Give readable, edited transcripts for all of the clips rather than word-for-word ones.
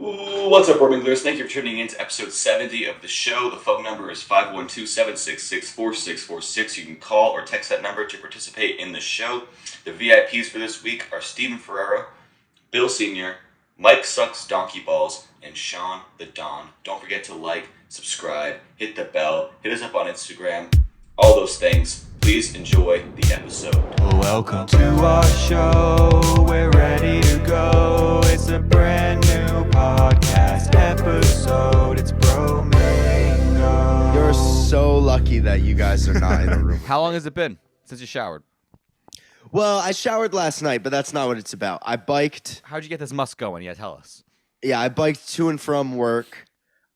What's up, Brominglers? Thank you for tuning in to episode 70 of the show. The phone number is 512-766-4646. You can call or text that number to participate in the show. The VIPs for this week are Stephen Ferrero, Bill Sr., Mike Sucks Donkey Balls, and Sean the Don. Don't forget to like, subscribe, hit the bell, hit us up on Instagram, all those things. Please enjoy the episode. Welcome to our show, we're ready to go. It's a brand new podcast episode, it's Bromingo. You're so lucky that you guys are not in the room. How long has it been since you showered? Well, I showered last night, but that's not what it's about. I biked. How'd you get this musk going? Yeah, tell us. Yeah, I biked to and from work.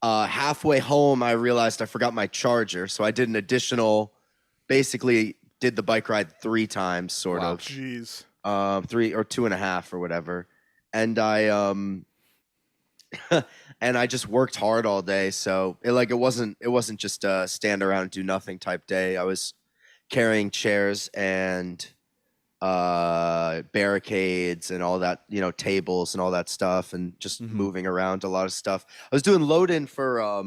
Halfway home, I realized I forgot my charger, so I did an additional, basically did the bike ride 3 times, sort Wow. of. Jeez. 3 or 2.5 or whatever. And I and I just worked hard all day, so it wasn't just a stand around and do nothing type day. I was carrying chairs and barricades and all that, tables and all that stuff, and just moving around a lot of stuff. I was doing load-in for a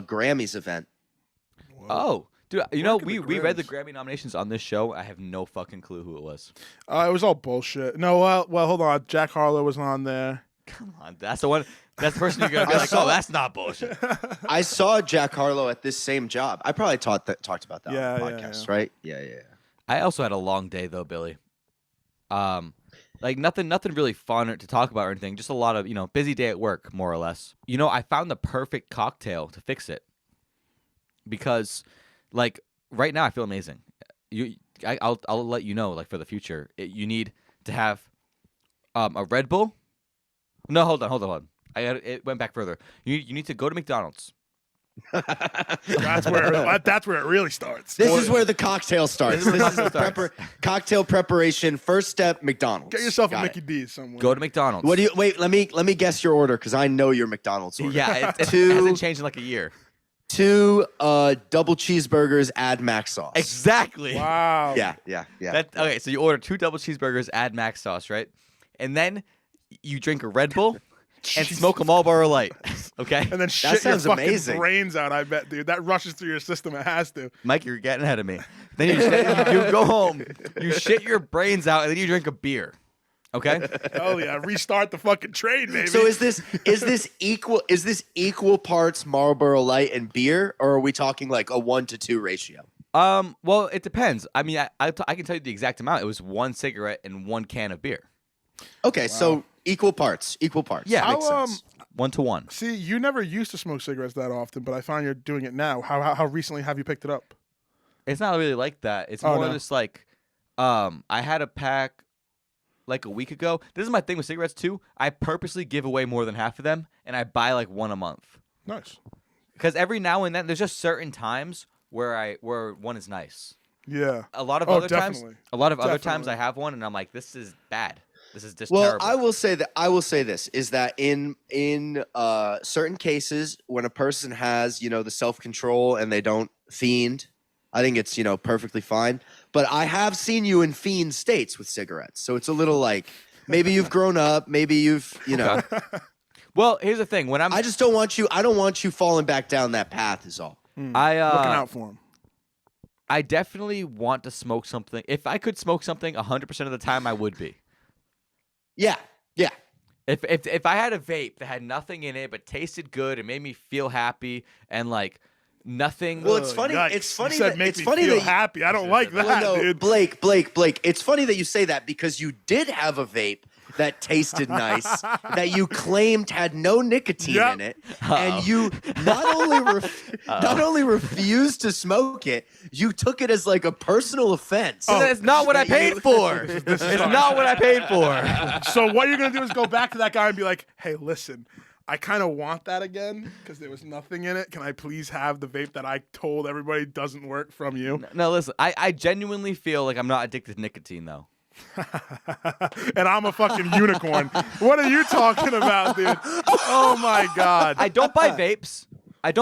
Grammys event. Oh, dude, we read the Grammys. Grammy nominations on this show. I have no fucking clue who it was. It was all bullshit. No, well, hold on. Jack Harlow was on there. Come on, that's the one. That's the person you're gonna be like, oh, that's not bullshit. I saw Jack Harlow at this same job. I probably talked about that Yeah, on the yeah, podcast, yeah. right? Yeah. I also had a long day though, Billy. Like nothing really fun to talk about or anything. Just a lot of busy day at work, more or less. I found the perfect cocktail to fix it because, like, right now I feel amazing. I'll let you know, like, for the future, you need to have a Red Bull. No, hold on. It went back further. You need to go to McDonald's. That's where it really starts. This is where the cocktail starts. This is the cocktail preparation. First step, McDonald's. Get yourself a Got Mickey it. D's somewhere. Go to McDonald's. Wait, let me guess your order because I know your McDonald's order. Yeah, it Two- hasn't changed in like a year. 2 double cheeseburgers, add mac sauce. Exactly. Wow. Yeah. Okay, so you order 2 double cheeseburgers, add mac sauce, right? And then you drink a Red Bull and smoke a Marlboro Light. Okay? And then shit your sounds fucking amazing. brains out, I bet, dude. That rushes through your system. It has to. Mike, you're getting ahead of me. Then you go home, you shit your brains out, and then you drink a beer. Okay? Oh, yeah. Restart the fucking train, baby. So is this equal parts Marlboro Light and beer, or are we talking like a 1-to-2 ratio? Well, it depends. I mean, I can tell you the exact amount. It was 1 cigarette and 1 can of beer. Okay, so equal parts. Yeah. Makes sense. 1 to 1. See, you never used to smoke cigarettes that often, but I find you're doing it now. How recently have you picked it up? It's not really like that. It's Oh, more no. just like, I had a pack like a week ago. This is my thing with cigarettes too. I purposely give away more than half of them, and I buy like 1 a month. Nice. Because every now and then, there's just certain times where one is nice. Yeah. A lot of Oh, other times, definitely. I have one, and I'm like, this is bad. This is just Well, terrible. I will say this is that in certain cases when a person has the self-control and they don't fiend, I think it's perfectly fine. But I have seen you in fiend states with cigarettes, so it's a little like maybe you've grown up, maybe you've Well, here's the thing. When I just don't want you. I don't want you falling back down that path. Is all. Looking out for him. I definitely want to smoke something. If I could smoke something 100% of the time, I would be. Yeah. If I had a vape that had nothing in it but tasted good and made me feel happy and like nothing. Well, it's funny. Yikes. It's funny. You said that, make it's me funny feel that happy. I don't like that, Well, no, dude. Blake. It's funny that you say that because you did have a vape that tasted nice, that you claimed had no nicotine Yep. in it, and you not only refused to smoke it, you took it as like a personal offense. That's not what I paid for. It's not what I paid for. So what you're going to do is go back to that guy and be like, hey, listen, I kind of want that again because there was nothing in it. Can I please have the vape that I told everybody doesn't work from you? No, listen. I genuinely feel like I'm not addicted to nicotine, though. And I'm a fucking unicorn. What are you talking about, dude? Oh, my God. I don't buy vapes. And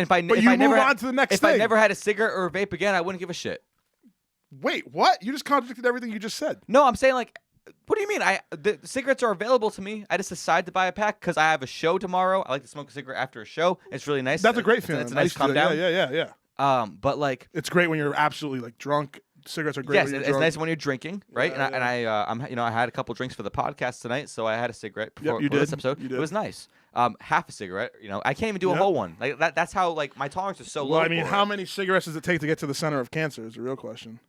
if I But if you I never move had- on to the next if I thing. never had a cigarette or a vape again, I wouldn't give a shit. Wait, what? You just contradicted everything you just said. No, I'm saying like What do you mean? The cigarettes are available to me. I just decide to buy a pack because I have a show tomorrow. I like to smoke a cigarette after a show. It's really nice. That's a great feeling. It's a nice calm down. Yeah. But like, It's great when you're absolutely like drunk. Cigarettes are great. yes, when you're it's drunk. nice when you're drinking, right? Yeah, and I had a couple drinks for the podcast tonight, so I had a cigarette before you for this did. episode. You did. It was nice. Half a cigarette. I can't even do a Yep. whole one. Like that's how like my tolerance is so low. Well, I mean, for how it. many cigarettes does it take to get to the center of cancer? Is the real question.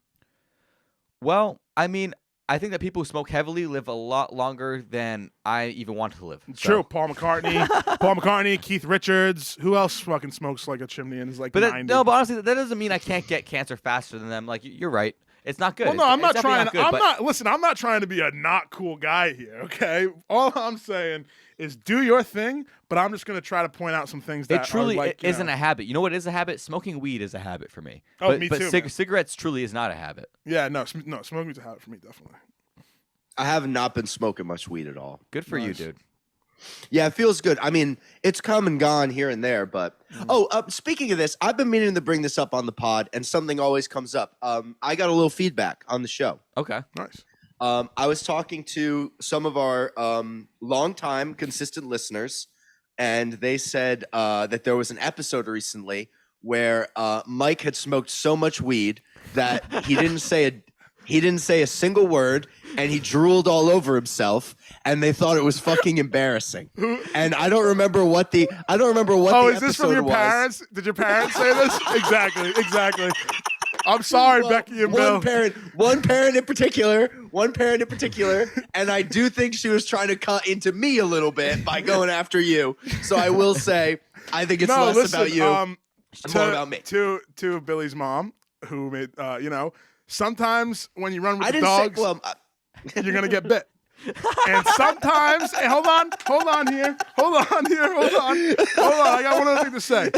Well, I mean, I think that people who smoke heavily live a lot longer than I even want to live. It's So- true. Paul McCartney, Keith Richards. Who else fucking smokes like a chimney and is like But 90? but honestly, that doesn't mean I can't get cancer faster than them. Like you're right. It's not good. Well, no, It's- I'm not it's definitely trying. good, I'm but not. Listen, I'm not trying to be a not cool guy here. Okay, all I'm saying is do your thing. But I'm just gonna try to point out some things that It truly are like, you isn't know. a habit. You know what is a habit? Smoking weed is a habit for me. Oh, but, me but too, man. cigarettes truly is not a habit. Yeah, no, smoking's a habit for me, definitely. I have not been smoking much weed at all. Good for you, Nice. dude. Yeah, it feels good. I mean, it's come and gone here and there, but speaking of this, I've been meaning to bring this up on the pod, and something always comes up. I got a little feedback on the show. Okay. Nice. I was talking to some of our longtime consistent listeners, and they said that there was an episode recently where Mike had smoked so much weed that he didn't say a single word, and he drooled all over himself, and they thought it was fucking embarrassing. And I don't remember what the Oh, the is this from episode your was. parents? Did your parents say this? Exactly. I'm sorry, Well, Becky and Bill. one parent in particular, and I do think she was trying to cut into me a little bit by going after you. So I will say, I think it's less listen, about you, and more about me. To Billy's mom, who made sometimes when you run with I the didn't dogs, say. Well, you're gonna get bit. And sometimes, hey, hold on here. I got one other thing to say.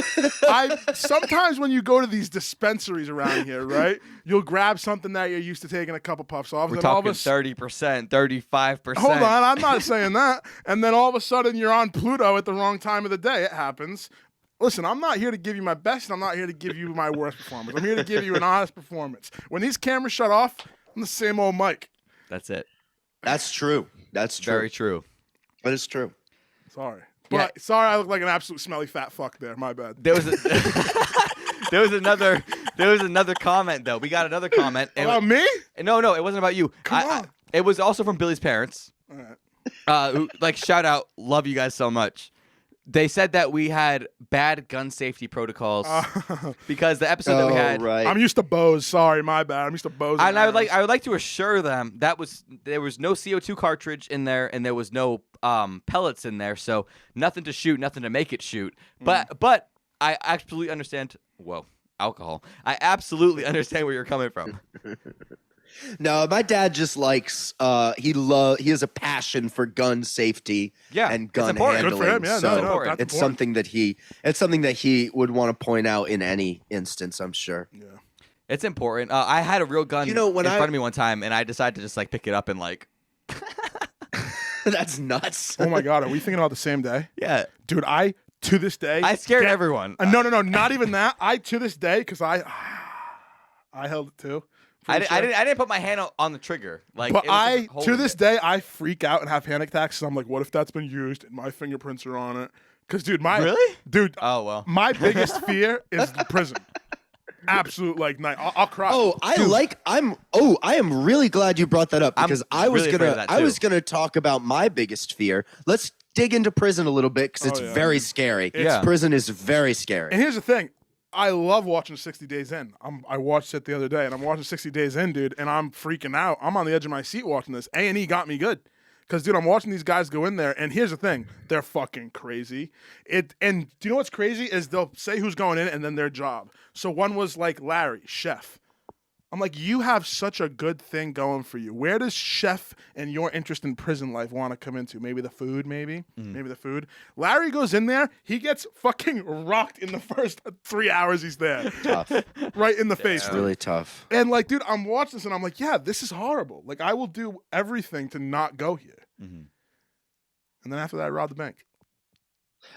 Sometimes when you go to these dispensaries around here, right, you'll grab something that you're used to taking a couple puffs off. We're and all of talking a 30%, 35%. Hold on, I'm not saying that. And then all of a sudden you're on Pluto at the wrong time of the day. It happens. Listen, I'm not here to give you my best, and I'm not here to give you my worst performance. I'm here to give you an honest performance. When these cameras shut off, I'm the same old Mike. That's it. that's true. That's true. Very true. But it's true. Sorry. Yeah. But sorry I look like an absolute smelly fat fuck there. My bad. There was there was another comment though. We got another comment. and About me? No, it wasn't about you. Come on. It was also from Billy's parents. All right. Who, like shout out, love you guys so much. They said that we had bad gun safety protocols because the episode that we had. Right. I'm used to bows. Sorry, my bad. I'm used to bows. And I would like to assure them that there was no CO2 cartridge in there and there was no pellets in there, so nothing to shoot, nothing to make it shoot. But I absolutely understand. Whoa, alcohol! I absolutely understand where you're coming from. No, my dad just likes. He has a passion for gun safety Yeah, and it's gun important. handling. Good for him. Yeah, so no, that's it's important. something that he would want to point out in any instance. I'm sure. Yeah. It's important. I had a real gun You know, when in I- front of me one time, and I decided to just like pick it up and like, That's nuts. Oh my God, are we thinking about the same day? yeah, Dude, to this day. I scared get- everyone. No, not even that. To this day, because I held it too. I Pretty sure. didn't put my hand on the trigger. Like, But it was just to holding this it. day, I freak out and have panic attacks. So I'm like, what if that's been used and my fingerprints are on it? Because, dude, Really? Oh well. my biggest fear is the prison. Absolute like night. I'll cry. I am really glad you brought that up I'm because I was really afraid of that, I too. was gonna talk about my biggest fear. Let's dig into prison a little bit because it's yeah. very scary. Yeah. Prison is very scary. And here's the thing. I love watching 60 Days In. I watched it the other day, and I'm watching 60 Days In, dude, and I'm freaking out. I'm on the edge of my seat watching this. A&E got me good. Because, dude, I'm watching these guys go in there, and here's the thing. They're fucking crazy. And do you know what's crazy is they'll say who's going in and then their job. So one was like Larry, chef. I'm like, you have such a good thing going for you. Where does chef and your interest in prison life want to come into? Maybe the food, maybe the food. Larry goes in there. He gets fucking rocked in the first 3 hours he's there. Tough. Right in the face. It's really tough. And like, dude, I'm watching this and I'm like, yeah, this is horrible. Like, I will do everything to not go here. Mhm. And then after that, I robbed the bank.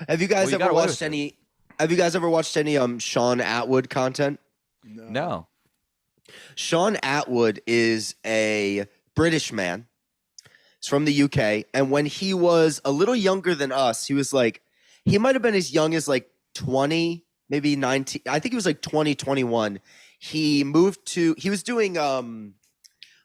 Have you guys Well, you ever got away watched with it. any? Have you guys ever watched any Sean Atwood content? No. Sean Atwood is a British man He's from the UK. And when he was a little younger than us, he was like, he might have been as young as like 20, maybe 19. I think he was like 20, 21. He was doing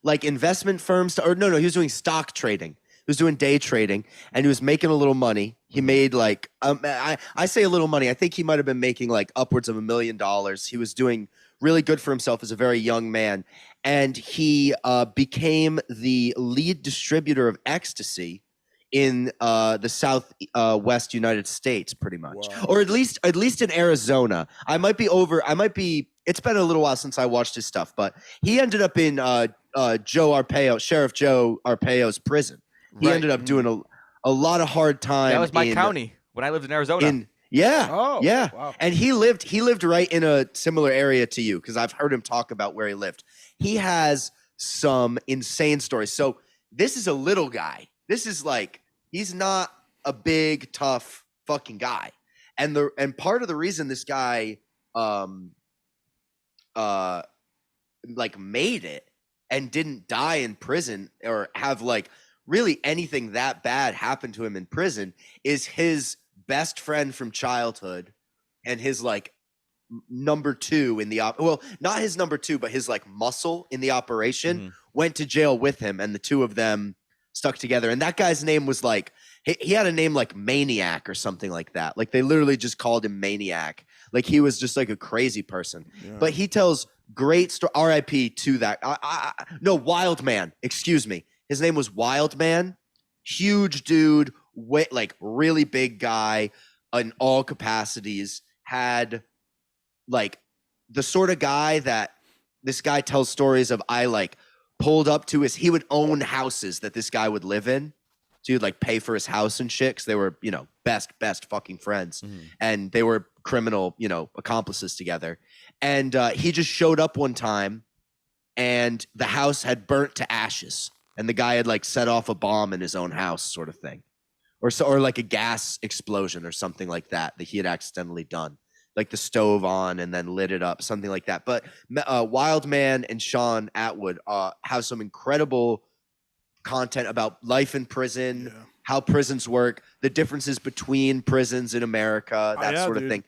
like investment firms, he was doing stock trading. He was doing day trading, and he was making a little money. He made like, I say a little money. I think he might have been making like upwards of $1 million. He was doing really good for himself as a very young man. And he became the lead distributor of ecstasy in the southwest United States, pretty much. Wow. Or at least in Arizona. It's been a little while since I watched his stuff, but he ended up in Sheriff Joe Arpaio's prison. He ended up doing a lot of hard time. That was my county when I lived in Arizona. Yeah. Oh, yeah. wow. And he lived right in a similar area to you, because I've heard him talk about where he lived. He has some insane stories. So this is a little guy. This is like, he's not a big, tough fucking guy. And part of the reason this guy like made it and didn't die in prison or have like really anything that bad happen to him in prison is his best friend from childhood and his like number two in the not his number two, but his like muscle in the operation went to jail with him, and the two of them stuck together. And that guy's name was like, he had a name like Maniac or something like that. Like they literally just called him Maniac. Like he was just like a crazy person. Yeah. But he tells great story. R.I.P. to that. No, Wild Man. Excuse me. His name was Wild Man. Huge dude, like really big guy in all capacities. Had like the sort of guy that this guy tells stories of. I like pulled up to he would own houses that this guy would live in. So he'd like pay for his house and shit, 'cause they were, best fucking friends. And they were criminal, accomplices together. And he just showed up one time and the house had burnt to ashes. And the guy had like set off a bomb in his own house, sort of thing. Or like a gas explosion or something like that he had accidentally done. Like the stove on and then lit it up, something like that. But Wild Man and Sean Atwood have some incredible content about life in prison, how prisons work, the differences between prisons in America, that sort of thing.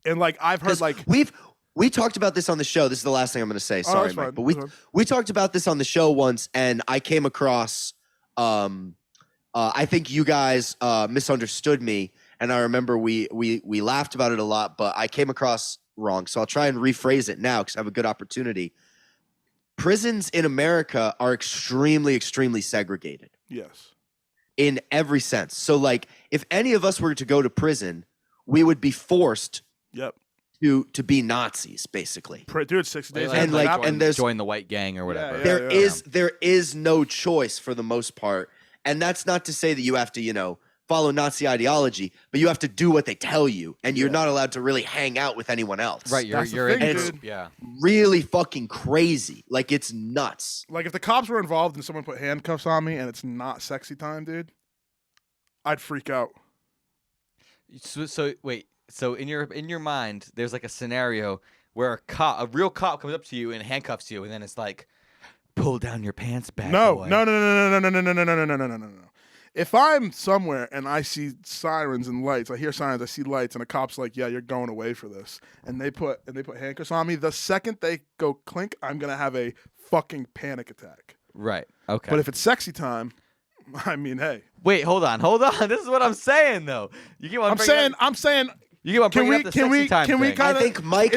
And like I've heard like we talked about this on the show. This is the last thing I'm going to say. Sorry, Mike, but we talked about this on the show once, and I came across. I think you guys misunderstood me, and I remember we laughed about it a lot, but I came across wrong. So I'll try and rephrase it now because I have a good opportunity. Prisons in America are extremely, extremely segregated. Yes. In every sense. So, like, if any of us were to go to prison, we would be forced. Yep. To be Nazis, basically. Dude, 6 days. And there's join the white gang or whatever. There is no choice for the most part, and that's not to say that you have to follow Nazi ideology, but you have to do what they tell you, and you're not allowed to really hang out with anyone else. Right, you're in it's really fucking crazy. Like it's nuts. Like if the cops were involved and someone put handcuffs on me and it's not sexy time, dude, I'd freak out. So wait. So in your mind, there's like a scenario where a real cop comes up to you and handcuffs you, and then it's like, pull down your pants back. No. If I'm somewhere and I see sirens and lights, I hear sirens, I see lights, and a cop's like, "Yeah, you're going away for this," and they put handcuffs on me, the second they go clink, I'm gonna have a fucking panic attack. Right. Okay. But if it's sexy time, I mean, hey. Wait, hold on. This is what I'm saying though. You get what I'm saying. You get what I'm bringing up the sexy time thing. I think Mike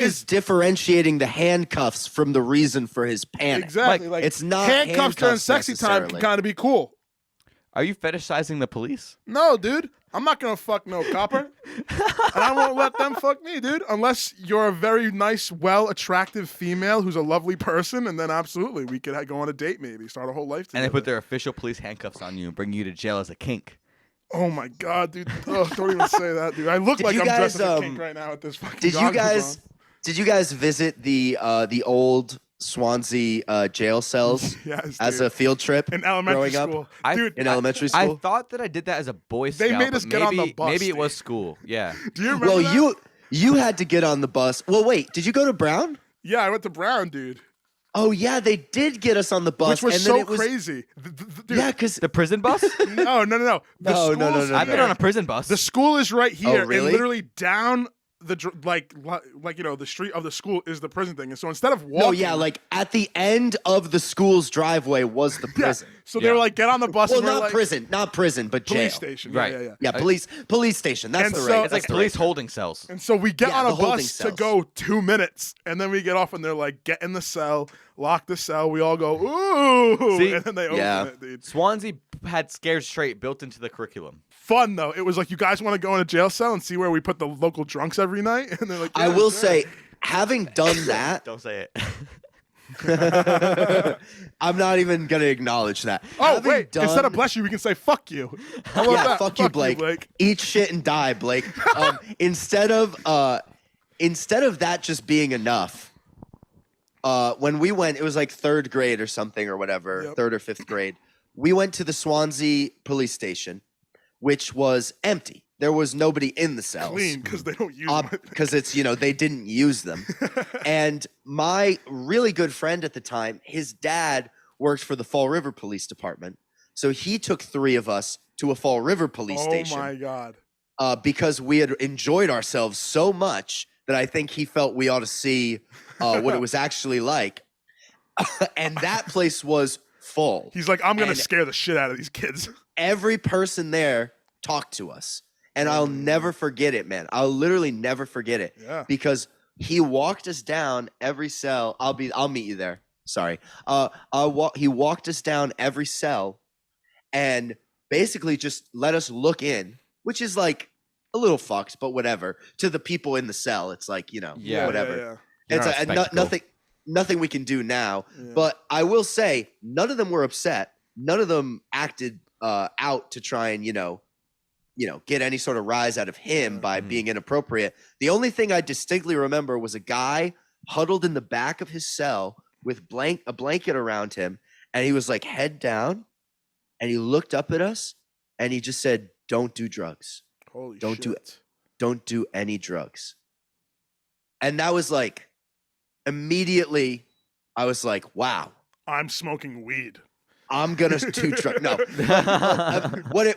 is differentiating the handcuffs from the reason for his panic. Exactly. Like, it's not handcuffs during sexy time can kind of be cool. Are you fetishizing the police? No, dude. I'm not going to fuck no copper. And I won't let them fuck me, dude. Unless you're a very nice, attractive female who's a lovely person, and then absolutely, we could go on a date maybe, start a whole life together. And they put their official police handcuffs on you and bring you to jail as a kink. Oh my god, dude! Oh, don't even say that, dude. I look like I'm dressed as a kink right now at this fucking. Did you guys visit the old Swansea jail cells as a field trip in elementary school? In elementary school, I thought that I did that as a Boy Scout. They made us get on the bus. Maybe it was school. Yeah. Do you remember? Well, you had to get on the bus. Well, wait, did you go to Brown? Yeah, I went to Brown, dude. Oh yeah, they did get us on the bus, which was and so then it was crazy. Dude, yeah, because The prison bus? no. No. I've been on a prison bus. The school is right here, really? and literally down the like the street of the school is the prison thing. And so instead of walking, like at the end of the school's driveway was the yeah. prison. So they were like, get on the bus. Well, and we're not like, prison, but jail. police station. Right. Yeah. Yeah, police station. That's And the so- right. it's like that's the police right. holding cells. And so we get Yeah, on the a holding bus to cells. go 2 minutes, and then we get off, and they're like, get in the cell, lock the cell. We all go, ooh, See? and then they Yeah. open it, dude. Swansea had Scared Straight built into the curriculum. Fun though. It was like, you guys want to go in a jail cell and see where we put the local drunks every night? And they're like, I yeah, will sure. say, having done that, Don't say it. I'm not even gonna acknowledge that. Oh Having wait! done, Instead of bless you, we can say fuck you. How about yeah, that? fuck you, Blake. Eat shit and die, Blake. Instead of that just being enough, when we went, it was like 3rd grade or something or whatever, Yep. 3rd or 5th grade. We went to the Swansea police station, which was empty. There was nobody in the cells. Clean because they don't use them. Because it's, they didn't use them. And my really good friend at the time, his dad worked for the Fall River Police Department. So he took 3 of us to a Fall River police station. Oh my god! Because we had enjoyed ourselves so much that I think he felt we ought to see what it was actually like. And that place was full. He's like, I'm gonna And scare the shit out of these kids. every person there talked to us. And I'll never forget it, man. I'll literally never forget it. Yeah. Because he walked us down every cell. I'll meet you there. Sorry. He walked us down every cell and basically just let us look in, which is like a little fucked, but whatever. To the people in the cell, it's like, Yeah. whatever. Yeah. It's You're not a spectacle. nothing we can do now. Yeah. But I will say, none of them were upset. None of them acted out to try and get any sort of rise out of him by being inappropriate. The only thing I distinctly remember was a guy huddled in the back of his cell with a blanket around him, and he was like head down, and he looked up at us, and he just said, "Don't do drugs. Holy Don't shit. do it. Don't do any drugs." And that was like, immediately, I was like, wow, I'm smoking weed. I'm gonna do drugs. No,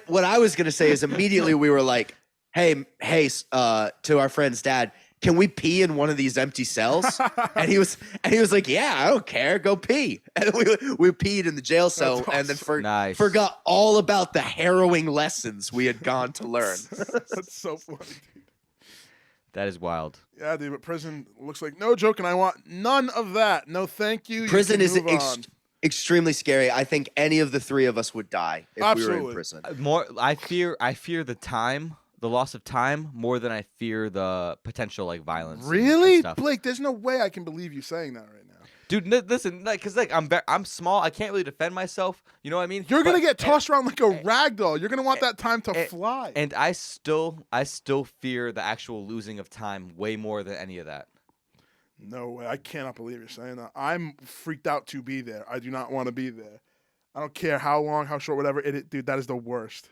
what I was gonna say is immediately we were like, hey, to our friend's dad, can we pee in one of these empty cells? And he was like, yeah, I don't care, go pee. And we peed in the jail cell, That's and then Nice. forgot all about the harrowing lessons we had gone to learn. That's so funny, dude. That is wild. Yeah, dude, but prison looks like no joke, and I want none of that. No, thank you. Prison you is can move on. extremely scary. I think any of the 3 of us would die if we were Absolutely. in prison. More, I fear the time, the loss of time, more than I fear the potential like violence. and Really, stuff. Blake? There's no way I can believe you saying that right now. Dude, listen, because I'm small, I can't really defend myself. You know what I mean? You're gonna But- get tossed around like a rag doll. You're gonna want that time to fly. And I still fear the actual losing of time way more than any of that. No way. I cannot believe you're saying that. I'm freaked out to be there. I do not want to be there. I don't care how long, how short, whatever. Dude, that is the worst.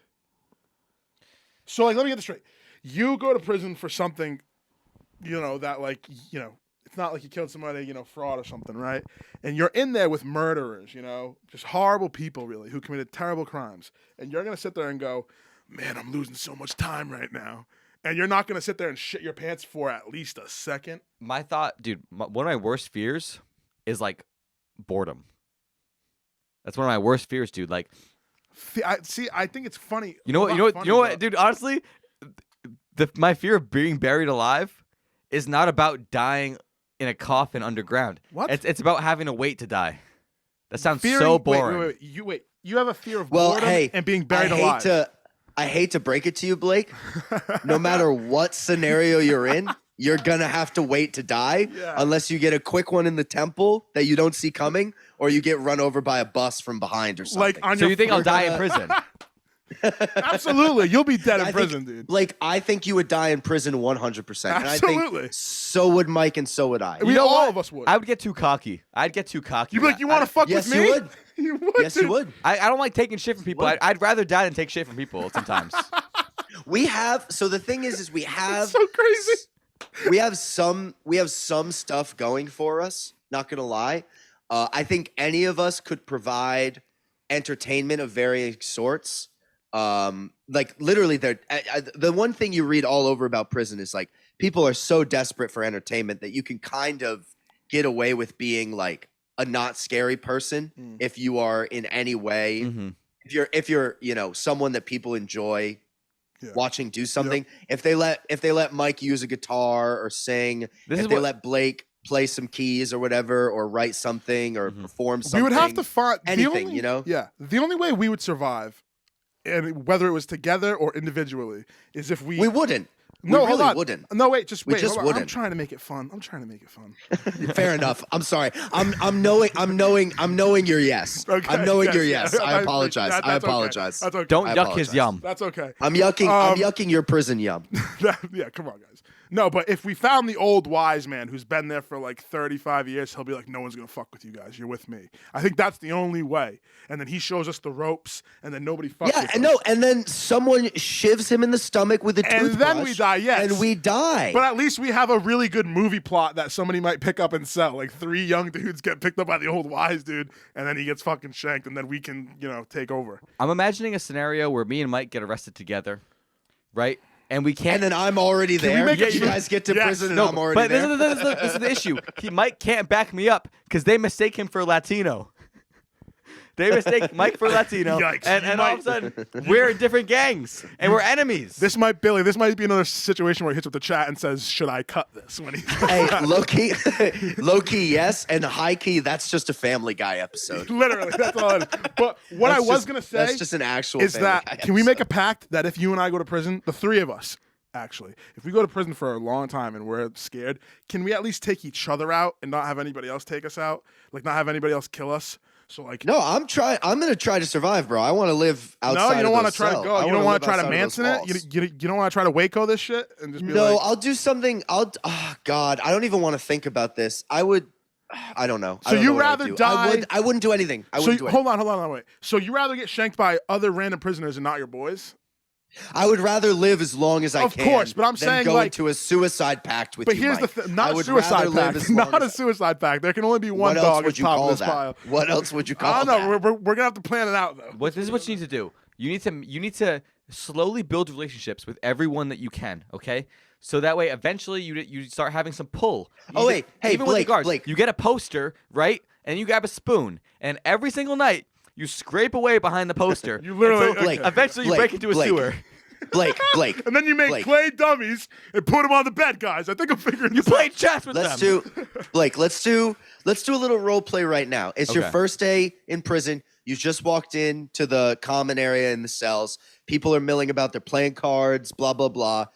So, like, let me get this straight. You go to prison for something, that, like, it's not like you killed somebody, fraud or something, right? And you're in there with murderers, just horrible people, really, who committed terrible crimes. And you're going to sit there and go, man, I'm losing so much time right now. And you're not going to sit there and shit your pants for at least a second. My thought, dude, one of my worst fears is like boredom. That's one of my worst fears, dude. Like, I think it's funny. you know what, dude? Honestly, my fear of being buried alive is not about dying in a coffin underground. What? It's about having to wait to die. That sounds Fearing- so boring. Wait. You have a fear of Well, boredom hey, and being buried I alive. hate to break it to you, Blake. No matter what scenario you're in, you're gonna have to wait to die Yeah. unless you get a quick one in the temple that you don't see coming, or you get run over by a bus from behind or something. Like on So your you think I'll You're die in gonna- prison? Absolutely, you'll be dead in I prison, think, dude. Blake, I think you would die in prison 100%. And I Absolutely. think so would Mike and so would I. We know all what? of us would. I would get too cocky. I'd get too cocky. You'd be like, you want to fuck Yes, with me? you would. You would. Yes, you dude. would. I don't like taking shit from people. would. I'd rather die than take shit from people sometimes. So the thing is we have So crazy. we have some stuff going for us, not gonna lie. I think any of us could provide entertainment of varying sorts. Like literally, the one thing you read all over about prison is like people are so desperate for entertainment that you can kind of get away with being like a not scary person if you are in any way. Mm-hmm. If you're someone that people enjoy watching do something. Yep. If they let Mike use a guitar or sing, if they let Blake play some keys or whatever, or write something or perform something, we would have to find anything. Yeah, the only way we would survive, and whether it was together or individually, is if we wouldn't. No, we really hold on. wouldn't. No, wait, just We wait. just hold on. I'm wouldn't. trying to make it fun. Fair enough. I'm sorry. I'm knowing your yes. Okay, I'm knowing your yes, yes. yeah. I apologize. That's I okay. apologize. That's okay. Don't I yuck his apologize. yum. That's okay. I'm yucking your prison yum. Yeah, come on, guys. No, but if we found the old wise man who's been there for like 35 years, he'll be like, no one's going to fuck with you guys. You're with me. I think that's the only way. And then he shows us the ropes, and then nobody fucks with us. And then someone shivs him in the stomach with a toothbrush. And then we die, yes. And we die. But at least we have a really good movie plot that somebody might pick up and sell. Like 3 young dudes get picked up by the old wise dude, and then he gets fucking shanked, and then we can, take over. I'm imagining a scenario where me and Mike get arrested together, right? And we can't. And then I'm already we there. make You it- guys get to Yes. prison and no, I'm already but there. this is the issue. Mike can't back me up because they mistake him for Latino. They mistake Mike for Latino, Yikes. and all of a sudden we're in different gangs and we're enemies. This might be another situation where he hits up the chat and says, should I cut this? When he Hey, low key, yes, and high key, that's just a Family Guy episode. Literally, that's all it is. But what I was going to say that's just an actual is Family that, Guy can we make a episode. pact that if you and I go to prison, the 3 of us, actually, if we go to prison for a long time and we're scared, can we at least take each other out and not have anybody else take us out? Like, not have anybody else kill us? So, like, No, I'm gonna try to survive, bro. I want to live outside. no, you don't want to try to go. You don't want to try to Manson it. You don't want to try to Waco this shit and just be No, like, I'll do something. Oh God, I don't even want to think about this. I don't know. I So don't you know what I'd rather do. die- I wouldn't do anything. I so wouldn't do anything. hold on, wait. So you rather get shanked by other random prisoners and not your boys? I would rather live as long as I Of can. course, but I'm than saying, go like- into a suicide pact with But you, here's Mike. the thing, I not a would suicide rather live pact. as long Not a as- suicide pact. There can only be one What else dog at would the you top call of this that? pile. What else would you I call don't know. that? We're gonna have to plan it out though. This is what you need to do. You need to slowly build relationships with everyone that you can. Okay, so that way eventually you start having some pull. Oh, wait. Hey, even with the Blake, guards, Blake. you get a poster, right? And you grab a spoon, and every single night you scrape away behind the poster. You literally- until Blake, eventually you Blake, break into a Blake. sewer. Blake. And then you make Blake. clay dummies and put them on the bed, guys. I think I'm figuring You this play out. chess with Let's them. do, Blake. Let's do a little role play right now. It's your Okay. first day in prison. You just walked into the common area in the cells. People are milling about. They're playing cards. Blah blah blah.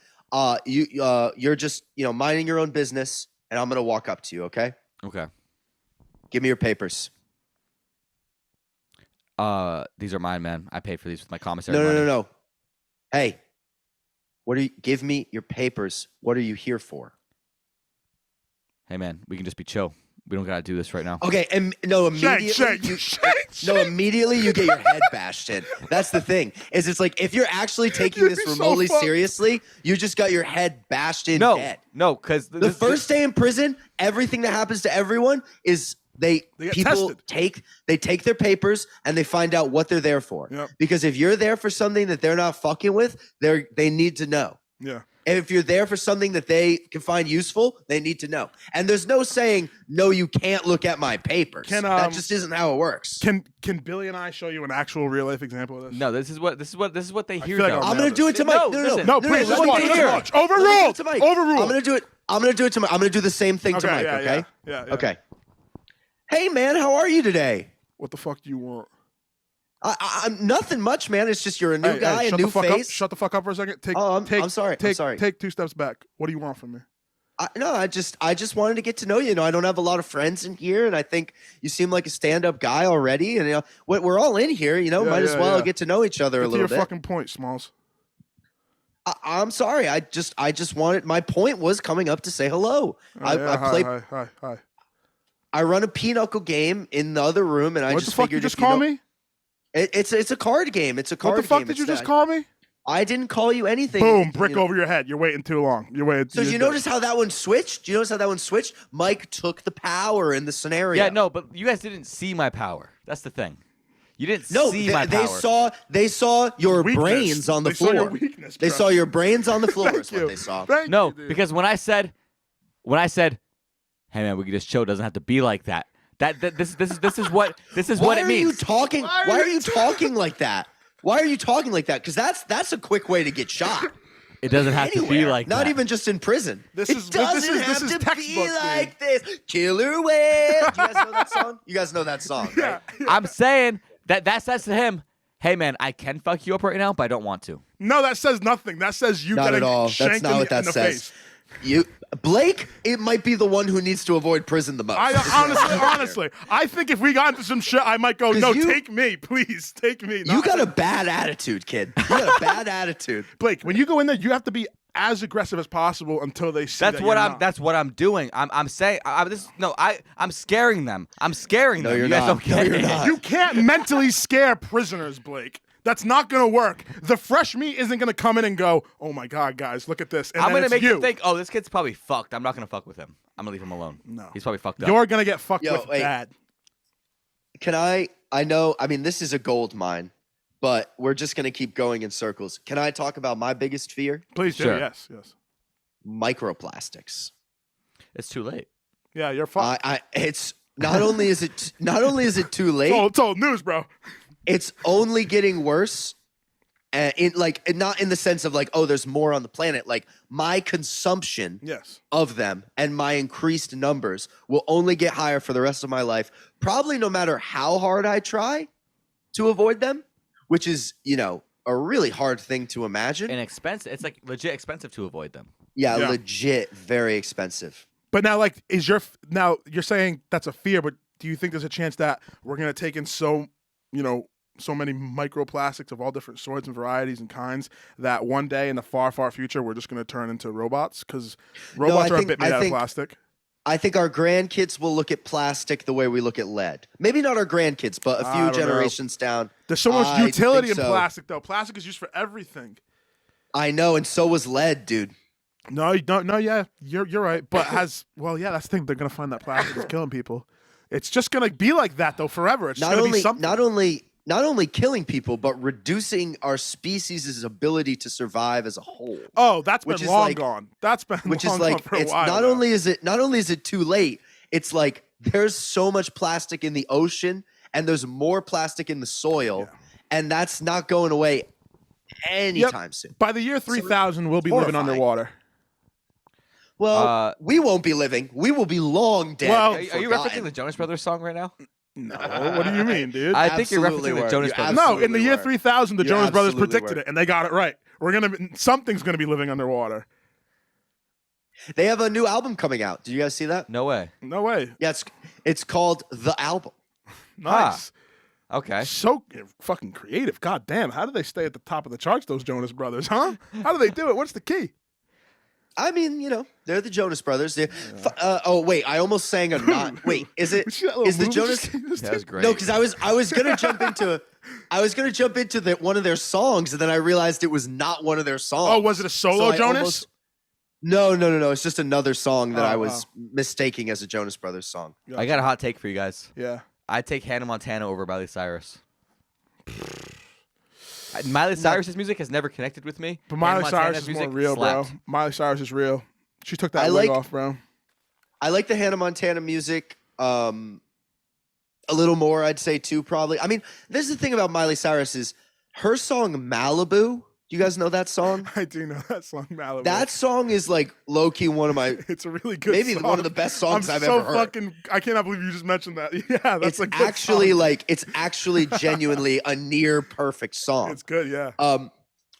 You're just minding your own business, and I'm gonna walk up to you. Okay. Okay. Give me your papers. These are mine, man. I paid for these with my commissary No, money. no. Hey, give me your papers. What are you here for? Hey, man, we can just be chill. We don't gotta do this right now. Okay, and no, immediately Shank, you, shank. no, immediately you get your head bashed in. That's the thing. It's like if you're actually taking You'd this be so remotely fucked. seriously, you just got your head bashed in dead. No, because The first day in prison, everything that happens to everyone is They get people tested. take their papers and they find out what they're there for. Yep. Because if you're there for something that they're not fucking with, they need to know. Yeah. And if you're there for something that they can find useful, they need to know. And there's no saying, no, you can't look at my papers. That just isn't how it works. Can Billy and I show you an actual real life example of this? No, this is what they hear. feel like though. I'm I'm gonna do it to Mike. No, No, listen. No, please, let just me watch, do it just to watch. Mike. Overruled. Let me do it to Mike. Overruled. I'm gonna do it. I'm gonna do it to Mike. I'm gonna do the same thing to Mike. yeah, Okay. Yeah. Okay. Hey man, how are you today? What the fuck do you want? I'm nothing much, man. It's just you're a new guy, a shut new the fuck face. Up. Shut the fuck up for a second. Take, Oh, I'm sorry. I'm Take, sorry. Take 2 steps back. What do you want from me? I just wanted to get to know you. I don't have a lot of friends in here, and I think you seem like a stand-up guy already. And we're all in here. Might as well get to know each other Get a to little your bit. fucking point, Smalls. I'm sorry. I just wanted. My point was coming up to say hello. I play. Hi. I run a pinochle game in the other room, and I What just the fuck figured you just if you call know- me? It's a card game. It's a card What game. the fuck did you just call me? I didn't call you anything. Boom, brick over your head. You're waiting too long. You're waiting. So did you notice how that one switched? Do you notice how that one switched? Mike took the power in the scenario. Yeah, no, but you guys didn't see my power. That's the thing. You didn't No, see my power. they saw your Weakness. brains on the They floor. saw your weakness, They bro. saw your brains on the floor. Thank Is what you. they saw. Thank No, you, dude. because when I said, hey man, this show doesn't have to be like that. This is what it means. Why are you talking like that? Why are you talking like that? Because that's a quick way to get shot. It doesn't have to be Anywhere. like Not that. even just in prison. This It is doesn't this have is to textbook, be like this. Killer whale. Do you guys know that song? You guys know that song, right? I'm saying that says to him, hey man, I can fuck you up right now, but I don't want to. No, that says nothing. That says you Not getting at all. shanked That's not what in that the says. face. Blake, it might be the one who needs to avoid prison the most. Honestly, I think if we got into some shit, I might go, 'Cause no, you- take me, please, take me. You got a bad attitude, kid. You got a bad attitude. Blake, when you go in there, you have to be as aggressive as possible until they see That's that what you're I'm. not. That's what I'm doing. I'm saying. I'm scaring them. I'm scaring No, them. you're You guys not. don't get No, you're it. not. You can't mentally scare prisoners, Blake. That's not gonna work. The fresh meat isn't gonna come in and go, "Oh my god, guys, look at this." And I'm then gonna it's make you. you think, oh, this kid's probably fucked. I'm not gonna fuck with him. I'm gonna leave him alone. No. He's probably fucked up. You're gonna get fucked Yo, with wait. bad. Can I know, I mean, this is a gold mine, but we're just going to keep going in circles. Can I talk about my biggest fear? Please do. Sure. Yes. Microplastics. It's too late. Yeah, you're fucked. It's not only is it too late, It's old news, bro. it's only getting worse. And not in the sense of like, oh, there's more on the planet. Like my consumption Yes. of them and my increased numbers will only get higher for the rest of my life. Probably no matter how hard I try to avoid them, which is, a really hard thing to imagine. And expensive. It's like legit expensive to avoid them. Yeah, Yeah. legit, very expensive. But now, now you're saying that's a fear, but do you think there's a chance that we're gonna take in so many microplastics of all different sorts and varieties and kinds that one day in the far, far future we're just gonna turn into robots? Because robots are a bit made out of plastic. I think our grandkids will look at plastic the way we look at lead. Maybe not our grandkids, but a I few don't know. generations down. There's so much I utility in think so. plastic, though. Plastic is used for everything. I know, and so was lead, dude. No, you don't. No, yeah, you're right. But that's the thing. They're gonna find that plastic is killing people. It's just gonna be like that though forever. It's Not gonna only be something. not only killing people, but reducing our species' ability to survive as a whole. Oh, that's been which is long like- gone. That's been Which long is gone like for a it's while. not now. only is it too late, it's like there's so much plastic in the ocean and there's more plastic in the soil, and that's not going away anytime soon. By the year 3000, we'll be living horrifying. underwater. Well, we won't be living. We will be long dead. Well- Are you forgotten. referencing the Jonas Brothers song right now? No, what do you mean, dude? I think you're Absolutely referencing the were. Jonas You Brothers. No, absolutely in the year were. 3000, the You Jonas Brothers absolutely predicted were. it, and they got it right. Something's gonna be living underwater. They have a new album coming out. Did you guys see that? No way. No way. Yeah, it's called The Album. Nice. Okay. So fucking creative. God damn. How do they stay at the top of the charts, those Jonas Brothers, huh? How do they do it? What's the key? I mean, they're the Jonas Brothers. Oh wait, I almost sang a not. Wait, is it? You see that little Is the move Jonas? he just That was did? great. No, because I was gonna jump into one of their songs, and then I realized it was not one of their songs. Oh, was it a solo So I Jonas? almost- No. It's just another song that Oh, I was mistaking as a Jonas Brothers song. I got a hot take for you guys. Yeah. I take Hannah Montana over Miley Cyrus. Miley Cyrus's music has never connected with me. But Hannah Miley Cyrus Montana's is more music real, slapped. bro. Miley Cyrus is real. She took that I wig like- off, bro. I like the Hannah Montana music a little more, I'd say too. Probably. I mean, this is the thing about Miley Cyrus is her song Malibu. Do you guys know that song? I do know that song, Malibu. That song is like low key one of my it's a really good maybe song. one of the best songs I'm I've so ever heard. fucking I cannot believe you just mentioned that. Yeah, that's It's a good actually song. like it's actually genuinely a near perfect song. It's good, yeah.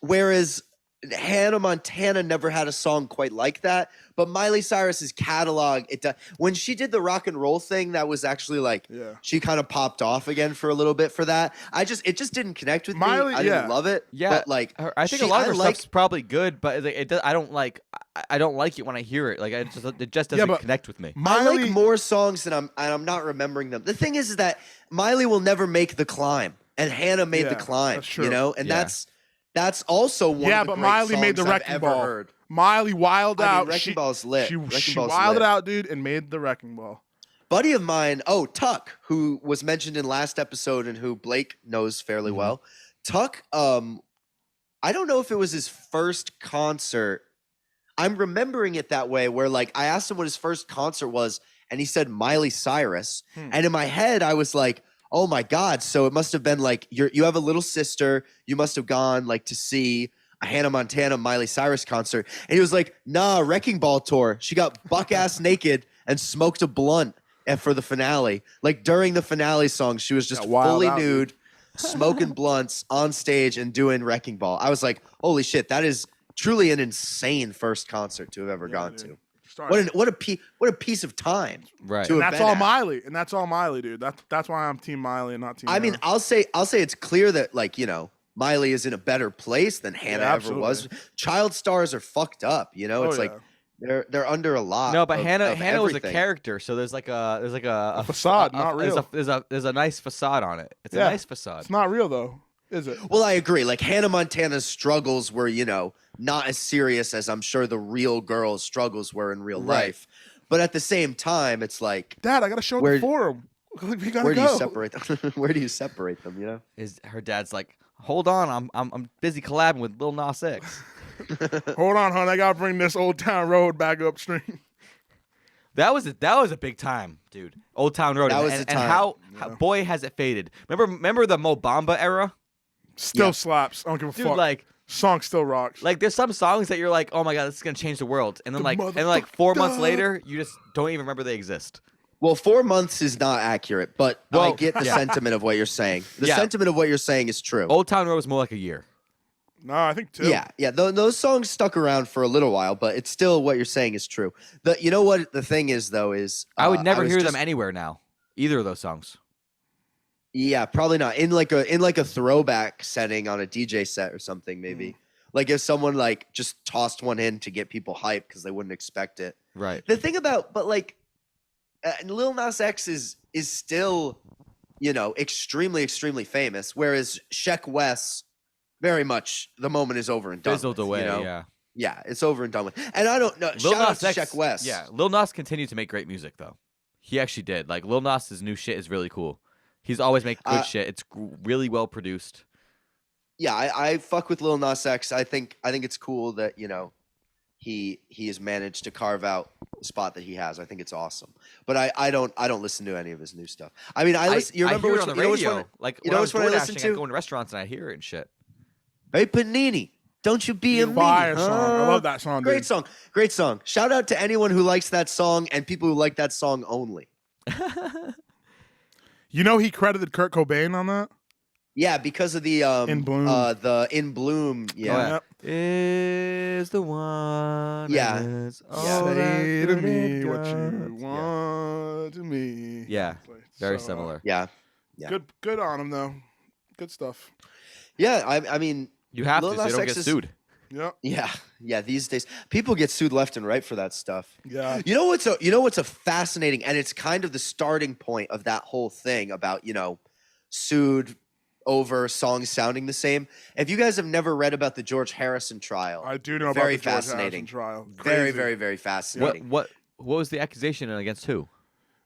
Whereas Hannah Montana never had a song quite like that, but Miley Cyrus's catalog, when she did the rock and roll thing, that was actually like Yeah. she kind of popped off again for a little bit for that. It just didn't connect with Miley, me. I didn't yeah. love it. Yeah, but like I think a lot of her like stuff's probably good, but it does. I don't like it when I hear it. Like it just doesn't but- connect with me. I Miley, like more songs and I'm not remembering them. The thing is that Miley will never make The Climb, and Hannah made Yeah, The Climb. that's true. And Yeah. That's also one Yeah, of the but great Miley made the songs I've Wrecking ever Ball. heard. Miley wild I mean, out. Wrecking Ball's lit. She Wrecking Ball's wilded lit. out, dude, and made the Wrecking Ball. Buddy of mine, Tuck, who was mentioned in last episode and who Blake knows fairly well. Tuck, I don't know if it was his first concert. I'm remembering it that way, where like I asked him what his first concert was, and he said Miley Cyrus. And in my head, I was like, oh my God. So it must have been like you have a little sister. You must have gone like to see a Hannah Montana Miley Cyrus concert. And he was like, nah, Wrecking Ball tour. She got buck ass naked and smoked a blunt for the finale. Like during the finale song, she was just fully nude, smoking blunts on stage and doing Wrecking Ball. I was like, holy shit, that is truly an insane first concert to have ever gone to. What a piece of time. Right. To And have that's been all at. Miley. And that's all Miley, dude. That's why I'm Team Miley and not Team I mean, Hannah. I'll say it's clear that like, you know, Miley is in a better place than Hannah ever was. Child stars are fucked up, you know? It's like they're under a lot. No, but Hannah of was a everything. character, so there's like a facade, not real. There's a nice facade on it. It's a nice facade. It's not real though, is it? Well, I agree. Like Hannah Montana's struggles were, you know, not as serious as I'm sure the real girl's struggles were in real life. But at the same time, it's like, Dad, I got to show Where- the forum. We gotta where do go. you separate them? Where do you separate them? You know? Is her dad's like, hold on, I'm busy collabing with Lil Nas X. Hold on, hon. I gotta bring this Old Town Road back upstream. That was a big time, dude. Old Town Road. That was and the time. how boy has it faded. Remember the Mo Bamba era? Still Yeah. slaps. I don't give a Dude, fuck. like Song still rocks. Like there's some songs that you're like, oh my god, this is gonna change the world, and then The like 4 months motherfucker. later, you just don't even remember they exist. Well, 4 months is not accurate, but I Well, get the yeah. sentiment of what you're saying. The Yeah. sentiment of what you're saying is true. Old Town Road was more like a year. No, I think two. Yeah. Those songs stuck around for a little while, but it's still what you're saying is true. You know what the thing is though is I would never was hear just- them anywhere now. Either of those songs. Yeah, probably not in like a throwback setting on a DJ set or something. Maybe like if someone like just tossed one in to get people hyped because they wouldn't expect it. Right. The thing about Lil Nas X is still, you know, extremely famous, whereas Sheck West very much the moment is over and done. Fizzled with, away, you know? yeah. Yeah, it's over and done with. And I don't know. Lil Shout out Nas to X, Sheck West. Yeah, Lil Nas continued to make great music though. He actually did. Like Lil Nas's new shit is really cool. He's always make good shit. It's really well produced. Yeah, I fuck with Lil Nas X. I think it's cool that, you know, he has managed to carve out the spot that he has. I think it's awesome. But I don't listen to any of his new stuff. I mean, I listen. You remember I hear which it on one- the you know which radio. one- Like you when know I was which one I listen DoorDashing, to? I go into restaurants and I hear it and shit. Hey Panini, don't you be a meanie. Fire song. I huh? love that song, Great dude. song. Great song. Shout out to anyone who likes that song and people who like that song only. You know he credited Kurt Cobain on that? Yeah, because of the In Bloom. the In Bloom. Yeah. Oh, yeah. Yep. Is the one. Yeah. Is Yeah. all that Say to good me it what does. you want to me. Yeah. Very So, similar. Yeah. Yeah. Good on him though. Good stuff. Yeah. I mean, You have Lil to so you Nas don't X get is- sued. Yep. yeah. These days, people get sued left and right for that stuff. Yeah. You know what's a fascinating, and it's kind of the starting point of that whole thing about, you know, sued over songs sounding the same. If you guys have never read about the George Harrison trial, I do know Very about the George fascinating. Harrison trial. very, Crazy. very fascinating. What was the accusation and against who?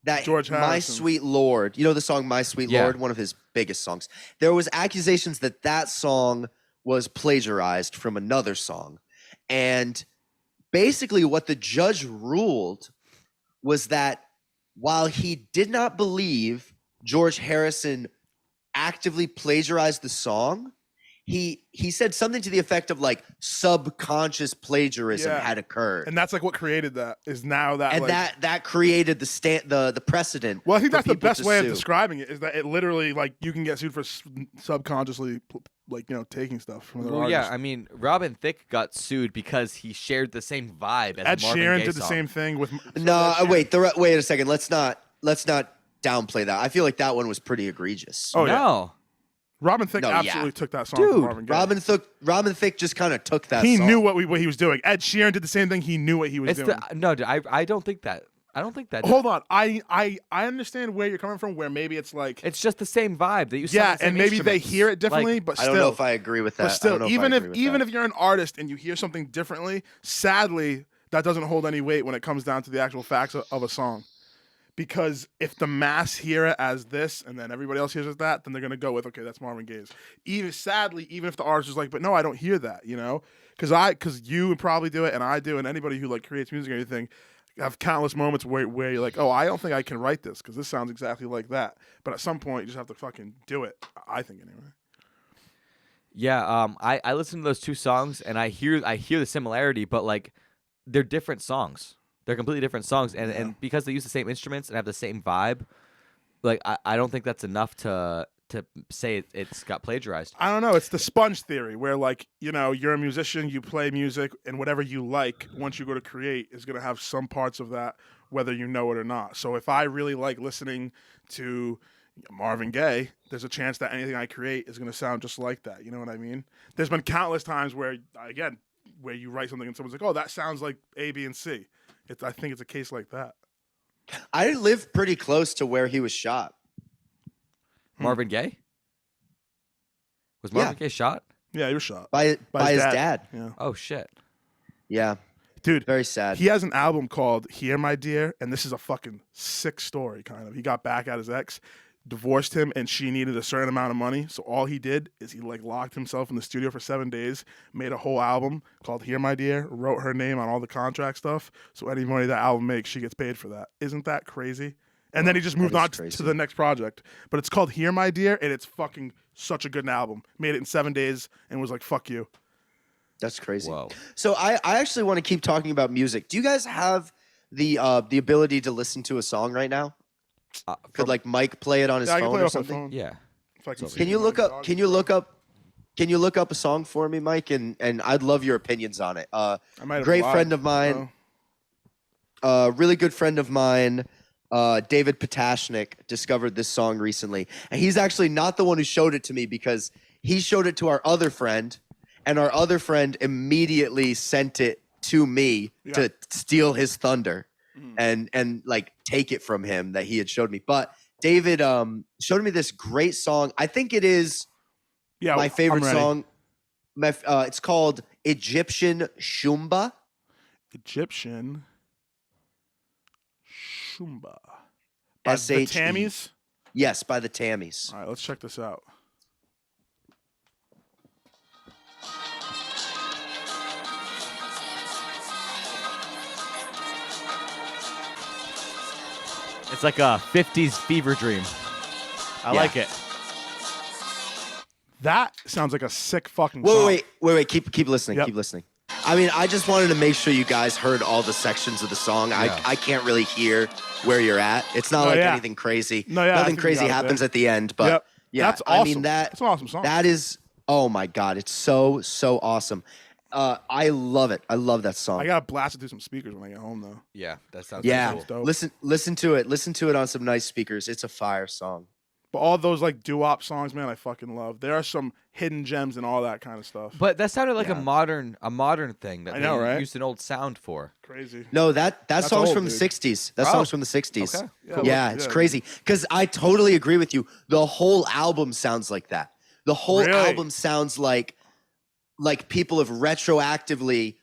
That George My Harrison. Sweet Lord, you know the song My Sweet Yeah. Lord, one of his biggest songs. There was accusations that song was plagiarized from another song. And basically what the judge ruled was that while he did not believe George Harrison actively plagiarized the song, he said something to the effect of like subconscious plagiarism Yeah. had occurred. And that's like what created that is now that And like, that created the precedent. well, I think for that's the people best to way sue. of describing it is that it literally like you can get sued for subconsciously like, you know, taking stuff from other Well, yeah, artists. I mean, Robin Thicke got sued because he shared the same vibe as Ed Marvin Sheeran Gaye did the song. same thing with No, Ed Sheeran. wait a second. Let's not downplay that. I feel like that one was pretty egregious. Oh, yeah. No. Robin Thicke No, yeah. absolutely took that song from Dude, Marvin Gaye. Robin Thicke just kind of took that He song. knew what he was doing. Ed Sheeran did the same thing. He knew what he was It's doing. no, dude, I don't think that. I don't think that. Hold on, I understand where you're coming from. Where maybe it's like It's just the same vibe. They use yeah, some of the same and maybe they instruments. hear it differently, Like, but I still, don't know if I agree with that. but I still, don't know even I if agree with even that. if you're an artist and you hear something differently, sadly, that doesn't hold any weight when it comes down to the actual facts of a song. Because if the mass hear it as this and then everybody else hears it that, then they're gonna go with, okay, that's Marvin Gaye's. Even sadly, even if the artist is like, but no, I don't hear that, you know, because you probably do it and I do, and anybody who like creates music or anything have countless moments where you're like, oh, I don't think I can write this because this sounds exactly like that. But at some point, you just have to fucking do it. I think anyway. Yeah, I listen to those two songs and I hear the similarity, but like they're different songs. They're completely different songs, and because they use the same instruments and have the same vibe, like I don't think that's enough to say it's got plagiarized. I don't know. It's the sponge theory where, like, you know, you're a musician, you play music, and whatever you like, once you go to create, is going to have some parts of that, whether you know it or not. So if I really like listening to Marvin Gaye, there's a chance that anything I create is going to sound just like that. You know what I mean? There's been countless times where, again, where you write something and someone's like, oh, that sounds like A, B, and C. I think it's a case like that. I live pretty close to where he was shot. Marvin Gaye? Was Marvin Gaye shot? Yeah, he was shot. By his dad. Yeah. Oh shit. Yeah. Dude, Very sad. he has an album called Here, My Dear, and this is a fucking sick story, kind of. He got back at his ex, divorced him, and she needed a certain amount of money. So all he did is he like locked himself in the studio for 7 days, made a whole album called Here, My Dear, wrote her name on all the contract stuff. So any money that album makes, she gets paid for that. Isn't that crazy? And then he just moved on to the next project. But it's called Here, My Dear, and it's fucking such a good album. Made it in 7 days and was like, fuck you. That's crazy. Whoa. So I actually want to keep talking about music. Do you guys have the ability to listen to a song right now? Could like Mike play it on his Yeah, I can phone play it or off my something? phone. Yeah. If I can see Can you my look up? dog. Can you look up? Can you look up a song for me, Mike? And I'd love your opinions on it. I might have Great lied. friend of mine, really good friend of mine, David Patashnik, discovered this song recently, and he's actually not the one who showed it to me because he showed it to our other friend, and our other friend immediately sent it to me to steal his thunder, and like take it from him that he had showed me. But David showed me this great song. I think it is my favorite I'm ready. song. It's called Egyptian Shumba. Egyptian Shumba. By the S-H-E. Tammies? Yes, by the Tammies. All right, let's check this out. It's like a 50s fever dream. I Yeah. like it. That sounds like a sick fucking song. Wait. Keep listening. Yep. Keep listening. I mean, I just wanted to make sure you guys heard all the sections of the song. Yeah. I can't really hear where you're at. It's not No, like yeah. anything crazy. No, yeah, I Nothing think you crazy got it happens there. at the end. But Yep. yeah, That's awesome. I mean That's an awesome song. That is. Oh my god, it's so awesome. I love it. I love that song. I gotta blast it through some speakers when I get home, though. Yeah, that sounds yeah, cool. dope. listen to it. Listen to it on some nice speakers. It's a fire song. But all those like doo-wop songs, man, I fucking love. There are some hidden gems and all that kind of stuff. But that sounded like Yeah. a modern thing that I know, they right? used an old sound for. Crazy. No, that song's old, from dude. the '60s. That Oh. song's from the '60s. Okay. Yeah, it's crazy. Because I totally agree with you. The whole album sounds like that. The whole Really? album sounds like people have retroactively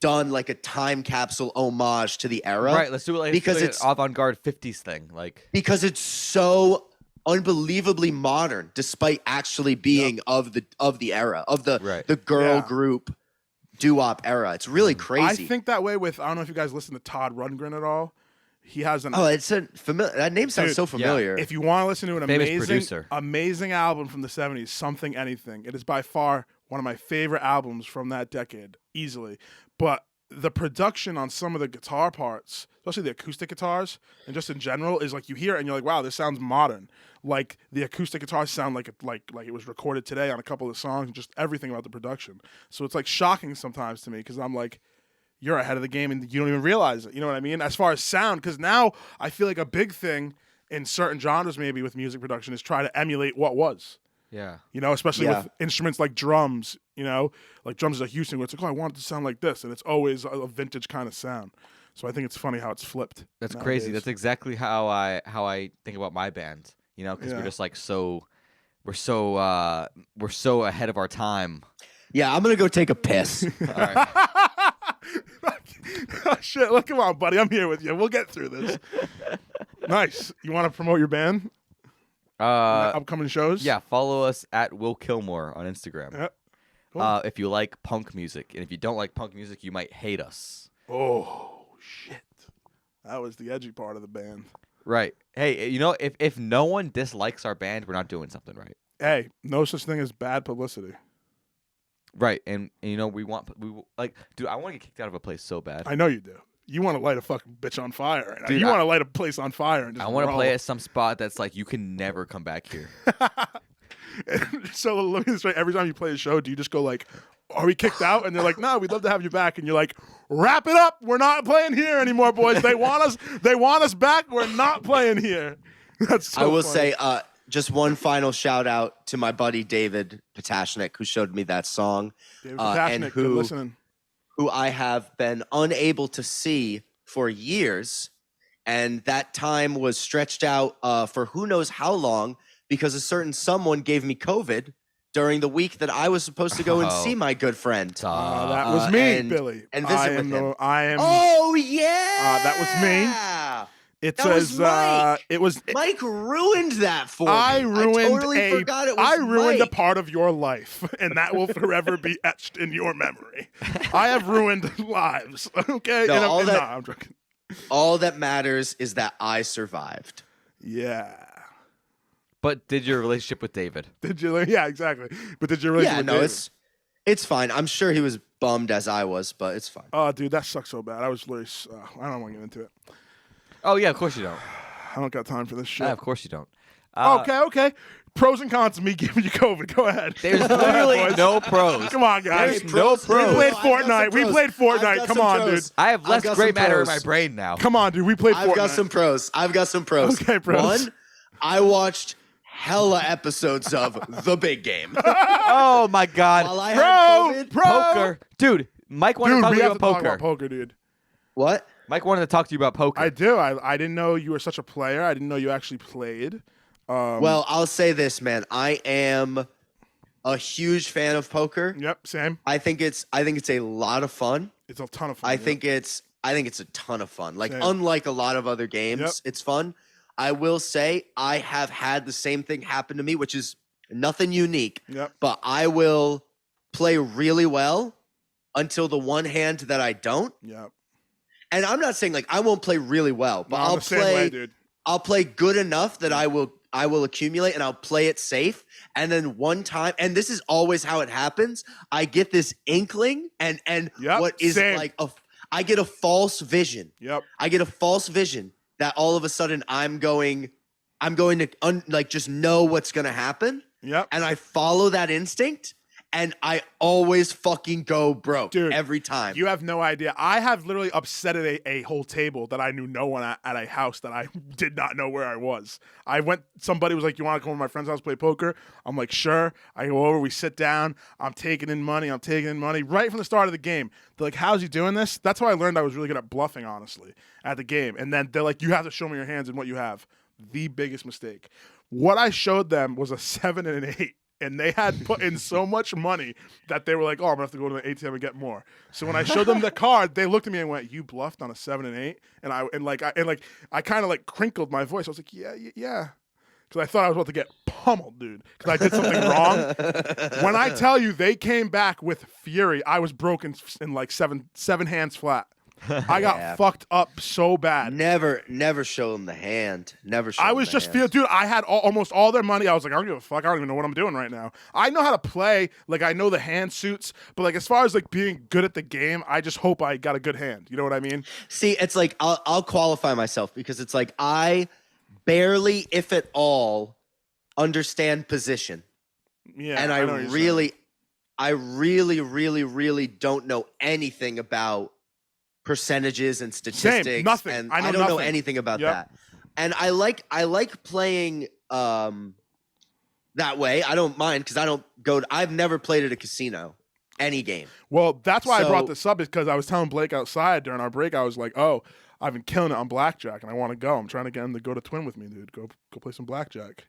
done like a time capsule homage to the era. Right, let's do it like Because an it's- avant-garde 50s thing. Like Because it's so unbelievably modern, despite actually being of the era of the Right. the girl Yeah. group doo-wop era. It's really crazy. I think that way with, I don't know if you guys listen to Todd Rundgren at all. He has an Oh, it's a familiar. That name sounds Dude, so familiar. If you want to listen to an Famous producer. amazing album from the 70s, Something Anything, it is by far one of my favorite albums from that decade, easily. But the production on some of the guitar parts, especially the acoustic guitars, and just in general, is like you hear it and you're like, wow, this sounds modern. Like the acoustic guitars sound like it was recorded today on a couple of songs, and just everything about the production. So it's like shocking sometimes to me because I'm like, you're ahead of the game and you don't even realize it. You know what I mean? As far as sound, because now I feel like a big thing in certain genres, maybe with music production, is try to emulate what was. yeah. You know, especially Yeah. with instruments like drums. You know, like drums is a Houston, where it's like, oh, I want it to sound like this, and it's always a vintage kind of sound. So I think it's funny how it's flipped. That's nowadays. crazy. That's exactly how I think about my band. You know, because Yeah. we're just like we're so ahead of our time. Yeah, I'm gonna go take a piss. All right. Oh, shit, look, come on, buddy. I'm here with you. We'll get through this. Nice. You want to promote your band? Upcoming shows? Yeah, follow us at Will Kilmore on Instagram. Yeah. Cool. If you like punk music, and if you don't like punk music, you might hate us. Oh, shit. That was the edgy part of the band. Right. Hey, you know, if no one dislikes our band, we're not doing something right. Hey, no such thing as bad publicity. Right. And you know, dude, I want to get kicked out of a place so bad. I know you do. You want to light a fucking bitch on fire. Right now. Dude, You want to light a place on fire. And just I want to roll. play at some spot that's like you can never come back here. So let me this right. Every time you play a show, do you just go like, "Are we kicked out?" And they're like, "No, we'd love to have you back." And you're like, "Wrap it up. We're not playing here anymore, boys. They want us. They want us back. We're not playing here." That's. So I will funny. say, just one final shout out to my buddy David Potashnik, who showed me that song, David and Potashnik, good listening. who I have been unable to see for years, and that time was stretched out for who knows how long because a certain someone gave me COVID during the week that I was supposed to go and see my good friend. That was me, Billy. And I visit am with him. I am. Oh yeah, that was me. It That was says Mike. it was. Mike ruined that for I me. ruined I totally forgot it was I ruined a Mike. part of your life, and that will forever be etched in your memory. I have ruined lives. Okay, No, all that- I'm joking. All that matters is that I survived. Yeah. But did your relationship with David? Did you? Yeah, exactly. But did you really? Yeah, no, it's fine. I'm sure he was bummed as I was, but it's fine. Oh, dude, that sucks so bad. I was literally. I don't want to get into it. Oh yeah, of course you don't. I don't got time for this shit. Yeah, of course you don't. Okay. Pros and cons of me giving you COVID. Go ahead. There's literally Boys. no pros. Come on, guys. There's no pros. We played I've got some Fortnite. We pros. played I've Fortnite. got Come some on, pros. dude. I have less I've got gray some matter in pros. my brain now. Come on, dude. We played I've Fortnite. got some pros. Okay, pros. One, I watched hella episodes of The Big Game. Oh my god. While I had COVID. Poker. Dude, Mike wanted Dude, to talk we to you have to about talk poker. about poker, dude. What? Mike wanted to talk to you about poker. I do. I didn't know you were such a player. I didn't know you actually played. Well, I'll say this, man. I am a huge fan of poker. Yep, same. I think it's a lot of fun. It's a ton of fun. I yep. think it's a ton of fun. Like Same. unlike a lot of other games, Yep. it's fun. I will say I have had the same thing happen to me, which is nothing unique. Yep. But I will play really well until the one hand that I don't. Yep. And I'm not saying like I won't play really well, but No, I'm I'll the same way, play dude. I'll play good enough that I will accumulate and I'll play it safe. And then one time, and this is always how it happens, I get this inkling and Yep, what is same. like I get a false vision. Yep. I get a false vision that all of a sudden I'm going to like just know what's going to happen. Yep. And I follow that instinct and I always fucking go broke, Dude, every time. You have no idea. I have literally upset at a whole table that I knew no one at a house that I did not know where I was. Somebody was like, "You want to come to my friend's house play poker?" I'm like, "Sure." I go over, we sit down. I'm taking in money right from the start of the game. They're like, "How's he doing this?" That's how I learned I was really good at bluffing, honestly, at the game. And then they're like, "You have to show me your hands and what you have." The biggest mistake. What I showed them was a 7 and an 8. And they had put in so much money that they were like, "Oh, I'm gonna have to go to the ATM and get more." So when I showed them the card, they looked at me and went, "You bluffed on a 7 and 8?" And I kind of like crinkled my voice. I was like, "Yeah," because I thought I was about to get pummeled, dude, because I did something wrong. When I tell you they came back with fury, I was broken in like seven hands flat. I got Yeah. fucked up so bad. Never show them the hand. Never show I them was the just hand. feeling, dude, I had almost all their money. I was like, I don't give a fuck. I don't even know what I'm doing right now. I know how to play. Like, I know the hand suits. But, like, as far as, like, being good at the game, I just hope I got a good hand. You know what I mean? See, it's like I'll qualify myself because it's like I barely, if at all, understand position. Yeah. And know what you're saying. I really don't know anything about percentages and statistics. nothing. And I know don't know nothing. anything about Yep. that. And I like playing that way. I don't mind because I've never played at a casino. Any game. Well, that's why I brought So- this up, is because I was telling Blake outside during our break. I was like, "Oh, I've been killing it on blackjack, and I want to go. I'm trying to get him to go to Twin with me, dude. Go play some blackjack.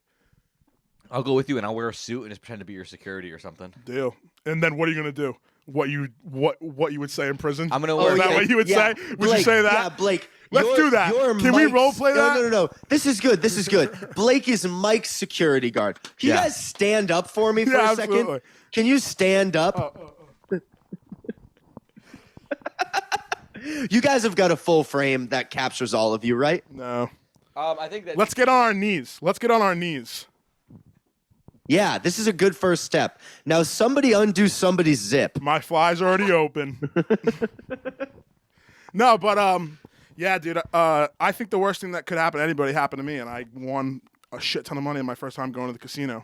I'll go with you, and I'll wear a suit and just pretend to be your security or something. Deal. And then what are you gonna do? What you would say in prison? I'm gonna Is wear. that what you would say? Would you say that? Yeah, Blake. Let's do that. Can we role play that? No. This is good. This is good. Blake is Mike's security guard. Can you Yeah. guys stand up for me for Yeah, a second? absolutely. Can you stand up? You guys have got a full frame that captures all of you, right? No. I think that. Let's get on our knees. Let's get on our knees. Yeah, this is a good first step. Now, somebody undo somebody's zip. My fly's already open. No, but yeah, dude. I think the worst thing that could happen to anybody happened to me, and I won a shit ton of money in my first time going to the casino.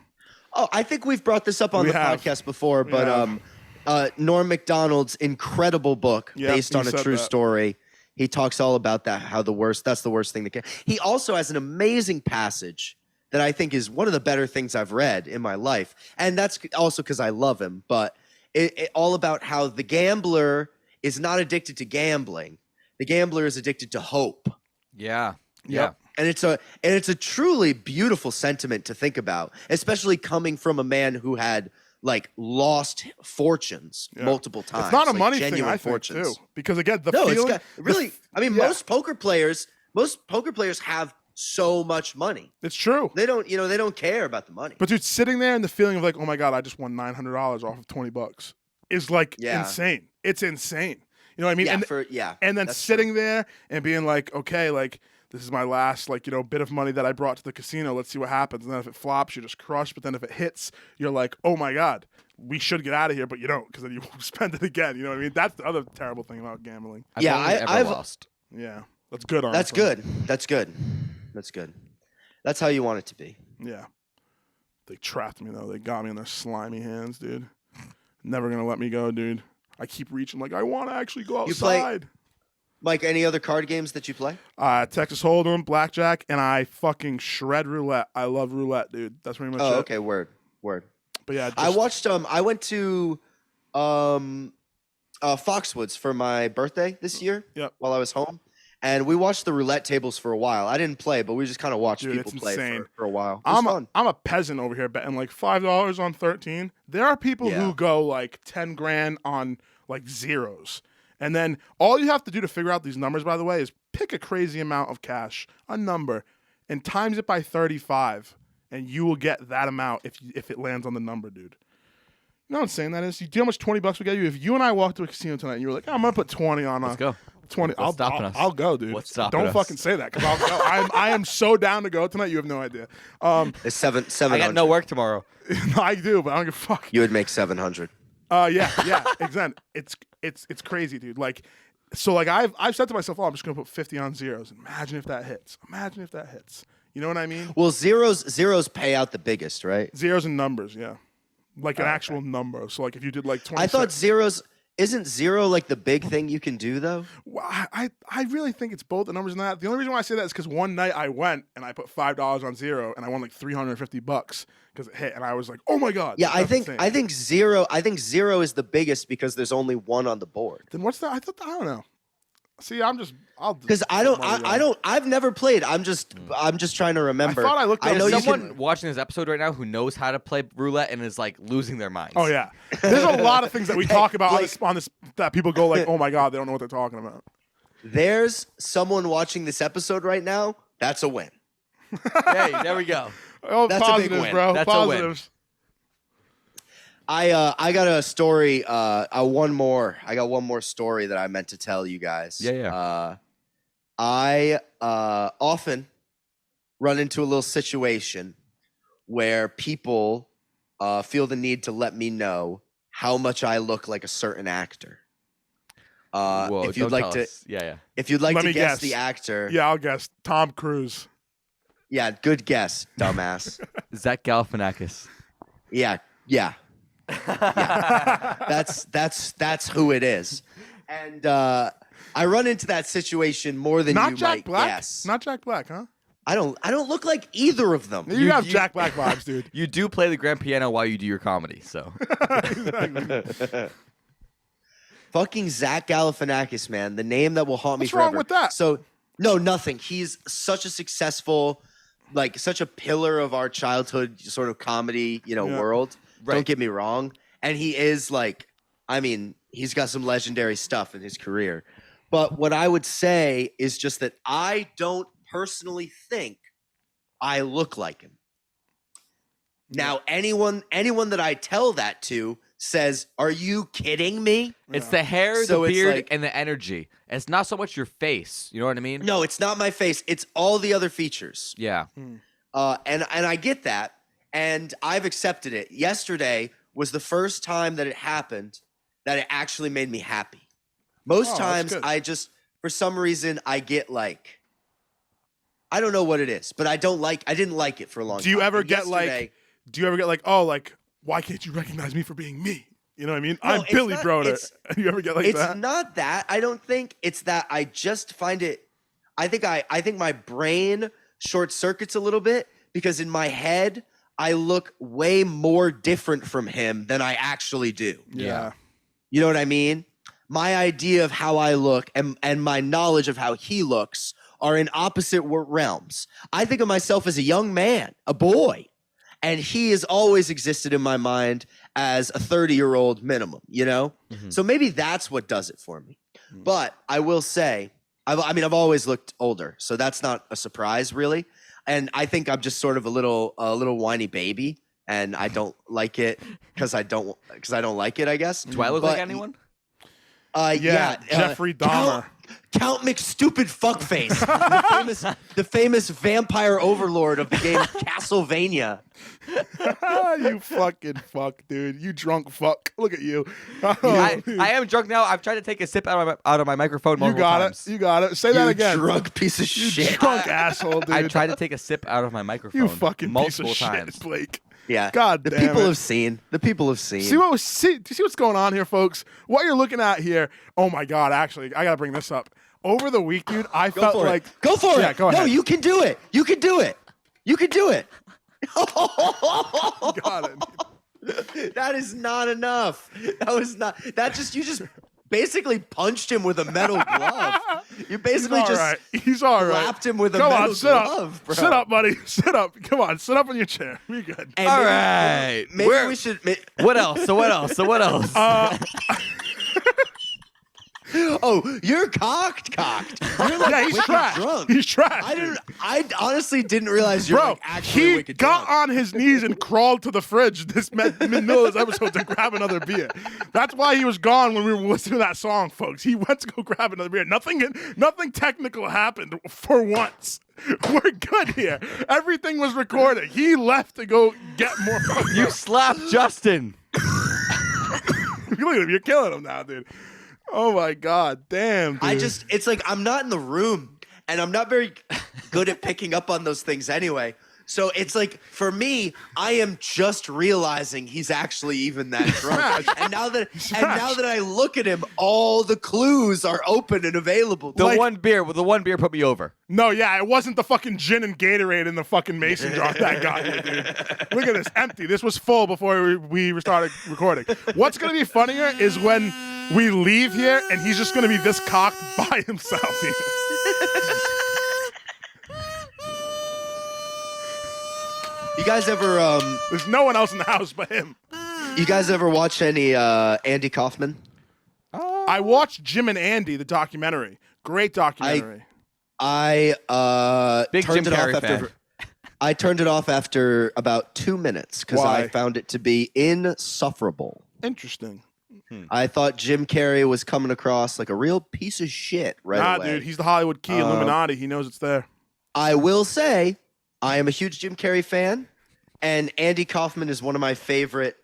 Oh, I think we've brought this up on We the have. podcast before, but have. Norm Macdonald's incredible book Yeah, based he on a said true that. story. He talks all about that, how that's the worst thing that can. He also has an amazing passage that I think is one of the better things I've read in my life. And that's also because I love him, but it all about how the gambler is not addicted to gambling. The gambler is addicted to hope. Yeah. Yep. And it's a truly beautiful sentiment to think about, especially coming from a man who had like lost fortunes multiple times. It's not a like, money thing, genuine I think, fortunes. too. Because again, the No, feeling. it's got really. I mean, yeah. most poker players have so much money. It's true. They don't care about the money. But dude, sitting there and the feeling of like, oh my god, I just won $900 off of $20 is like insane. It's insane. You know what I mean? And then that's sitting there and being like, okay, like this is my last bit of money that I brought to the casino. Let's see what happens. And then if it flops, you're just crushed. But then if it hits, you're like, oh my god, we should get out of here, but you don't, because then you spend it again. You know what I mean? That's the other terrible thing about gambling. I've only ever lost. Yeah, that's good. Honestly. That's good. That's good. That's good. That's how you want it to be. Yeah. They trapped me, though. They got me in their slimy hands, dude. Never going to let me go, dude. I keep reaching like, I want to actually go You play- outside. Mike, any other card games that you play? Texas Hold'em, blackjack, and I fucking shred roulette. I love roulette, dude. That's pretty much it. Oh, okay. Word. But yeah, I watched. I went to Foxwoods for my birthday this year. Yep. While I was home, and we watched the roulette tables for a while. I didn't play, but we just kind of watched Dude, people it's play insane. for a while. It was fun. I'm a peasant over here betting like $5 on 13. There are people who go like 10 grand on like zeros. And then all you have to do to figure out these numbers, by the way, is pick a crazy amount of cash, a number, and times it by 35, and you will get that amount if it lands on the number, dude. You know how insane that is? You know how much $20 would get you? If you and I walked to a casino tonight and you were like, I'm going to put 20 on Let's go. 20. What's stopping us? I'll go, dude. What's stopping Don't us? fucking say that, because I'll go. I am so down to go tonight. You have no idea. It's seven. I got no work tomorrow. I do, but I don't give a fuck. You would make 700. Yeah, exactly. It's crazy, dude. Like, so like I've said to myself, oh, I'm just gonna put 50 on zeros. Imagine if that hits. You know what I mean? Well, zeros pay out the biggest, right? Zeros and numbers, yeah. Like an actual number. So like if you did like 20. I thought zeros. Isn't zero like the big thing you can do though? Well, I really think it's both the numbers and that. The only reason why I say that is because one night I went and I put $5 on zero and I won like $350 because it hit, and I was like, oh my god. Yeah, I that's insane. think zero is the biggest because there's only one on the board. Then what's that? I don't know. See, Because I've never played. I'm just trying to remember. I thought I looked up know you Someone can. watching this episode right now who knows how to play roulette and is like losing their minds. Oh yeah, there's a lot of things that we talk about on this that people go like, oh my god, they don't know what they're talking about. There's someone watching this episode right now. That's a win. Hey, there we go. Oh, That's a big positives, win. bro. That's a win. Positives. I got a story. I got one more story that I meant to tell you guys. Yeah. I often run into a little situation where people feel the need to let me know how much I look like a certain actor. Whoa, if you'd don't like tell to, us. Yeah. if you'd like Let to me guess guess. the actor, Yeah, I'll guess. Tom Cruise. yeah, good guess, dumbass. Zach Galifianakis. Yeah. That's who it is. And I run into that situation more than Not you Jack might Black. guess. Not Jack Black, huh? I don't look like either of them. You have Jack Black vibes, dude. You do play the grand piano while you do your comedy, so Fucking Zach Galifianakis, man. The name that will haunt me What's forever. wrong with that? So, no, nothing. He's such a successful, like, such a pillar of our childhood sort of comedy, world. Right. Don't get me wrong. And he is, like, I mean, he's got some legendary stuff in his career. But what I would say is just that I don't personally think I look like him. Now, anyone that I tell that to says, "Are you kidding me?" It's the hair, So the it's beard, like- and the energy. It's not so much your face. You know what I mean? No, it's not my face. It's all the other features. Yeah. And I get that, and I've accepted it. Yesterday was the first time that it happened that it actually made me happy. Most Oh, that's times good. I just, for some reason, I get like, I don't know what it is, but I didn't like it for a long time. Do you ever And get yesterday- oh, like, why can't you recognize me for being me? You know what I mean? No, I'm it's Billy not- Broder. it's- You ever get like It's that? not that. I don't think it's that. I just find it. I think my brain short circuits a little bit because in my head I look way more different from him than I actually do. Yeah. You know what I mean? My idea of how I look and my knowledge of how he looks are in opposite realms. I think of myself as a young man, a boy, and he has always existed in my mind as a 30-year-old minimum, So maybe that's what does it for me. But I will say, I've always looked older, so that's not a surprise really. And I think I'm just sort of a little whiny baby, and I don't like it because I don't like it, I guess. Do I look But, like anyone? Yeah, Jeffrey Dahmer. Count McStupid Fuckface, the famous vampire overlord of the game Castlevania. You fucking fuck, dude. You drunk fuck. Look at you. I am drunk now. I've tried to take a sip out of my microphone You multiple got times. it. You got it. Say that You again. drunk piece of You shit. drunk asshole, dude. I tried to take a sip out of my microphone You fucking piece multiple of times. shit, Blake. Yeah, God the damn people it. have seen. The people have seen. Do you see what's going on here, folks? What you're looking at here. Oh my God! Actually, I gotta bring this up. Over the week, dude, I Go felt for like it. Go for Yeah, it. go ahead. No, you can do it. You can do it. You can do it. Got it. That is not enough. That was not. That just you just basically punched him with a metal glove. You basically He's all just right. He's all right. slapped him with a Come metal on, sit glove, up. bro. Sit up, buddy. Sit up. Come on, sit up in your chair. Be good. And All maybe- right. Maybe We're- we should. What else? So what else? So what else? Oh, you're cocked. You're like Yeah, he's wicked trash. drunk. He's trash. I honestly didn't realize you're Bro, like actually he wicked got drunk. on his knees and crawled to the fridge in the middle of this episode to grab another beer. That's why he was gone when we were listening to that song, folks. He went to go grab another beer. Nothing technical happened for once. We're good here. Everything was recorded. He left to go get more. You slapped Justin. Look at him. You're killing him now, dude. Oh my God, damn, dude. It's like I'm not in the room and I'm not very good at picking up on those things anyway. So it's like for me, I am just realizing he's actually even that drunk. and now that I look at him, all the clues are open and available. The Like- one beer put me over. No, yeah, it wasn't the fucking gin and Gatorade in the fucking mason jar that got you, dude. Look at this, empty. This was full before we started recording. What's gonna be funnier is when we leave here and he's just gonna be this cocked by himself here. You guys ever There's no one else in the house but him. watch any Andy Kaufman? I watched Jim and Andy, the documentary. Great documentary. I Big turned Jim it off Carrey after. fan. I turned it off after about 2 minutes because Why? I found it to be insufferable. Interesting. I thought Jim Carrey was coming across like a real piece of shit right away. Dude, he's the Hollywood key, Illuminati. He knows it's there. I will say I am a huge Jim Carrey fan, and Andy Kaufman is one of my favorite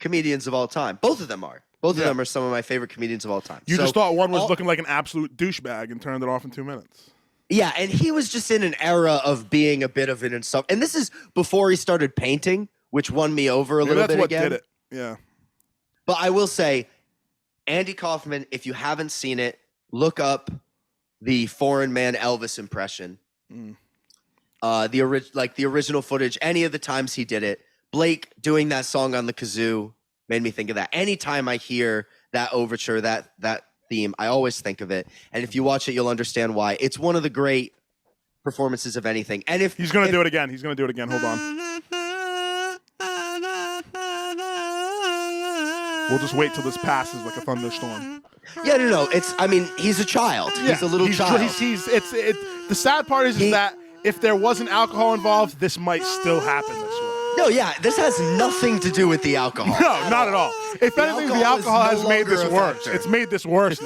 comedians of all time. Both of them are. Both of them are some of my favorite comedians of all time. You So just thought one was all- looking like an absolute douchebag and turned it off in 2 minutes. Yeah, and he was just in an era of being a bit of an insult. And this is before he started painting, which won me over a Maybe little that's bit what again. did it. Yeah. But I will say, Andy Kaufman, if you haven't seen it, look up the Foreign Man Elvis impression. The original footage, any of the times he did it. Blake doing that song on the kazoo made me think of that. Anytime I hear that overture, that theme. I always think of it, and if you watch it, you'll understand why. It's one of the great performances of anything. And if He's gonna do it again. He's gonna do it again. Hold on. We'll just wait till this passes like a thunderstorm. yeah, no, it's. I mean, he's a child. He's a little child. The sad part is that if there wasn't alcohol involved, this might still happen this way. No, yeah, this has nothing to do with the alcohol. No, not at all. If anything, the alcohol has made this worse. It's made this worse.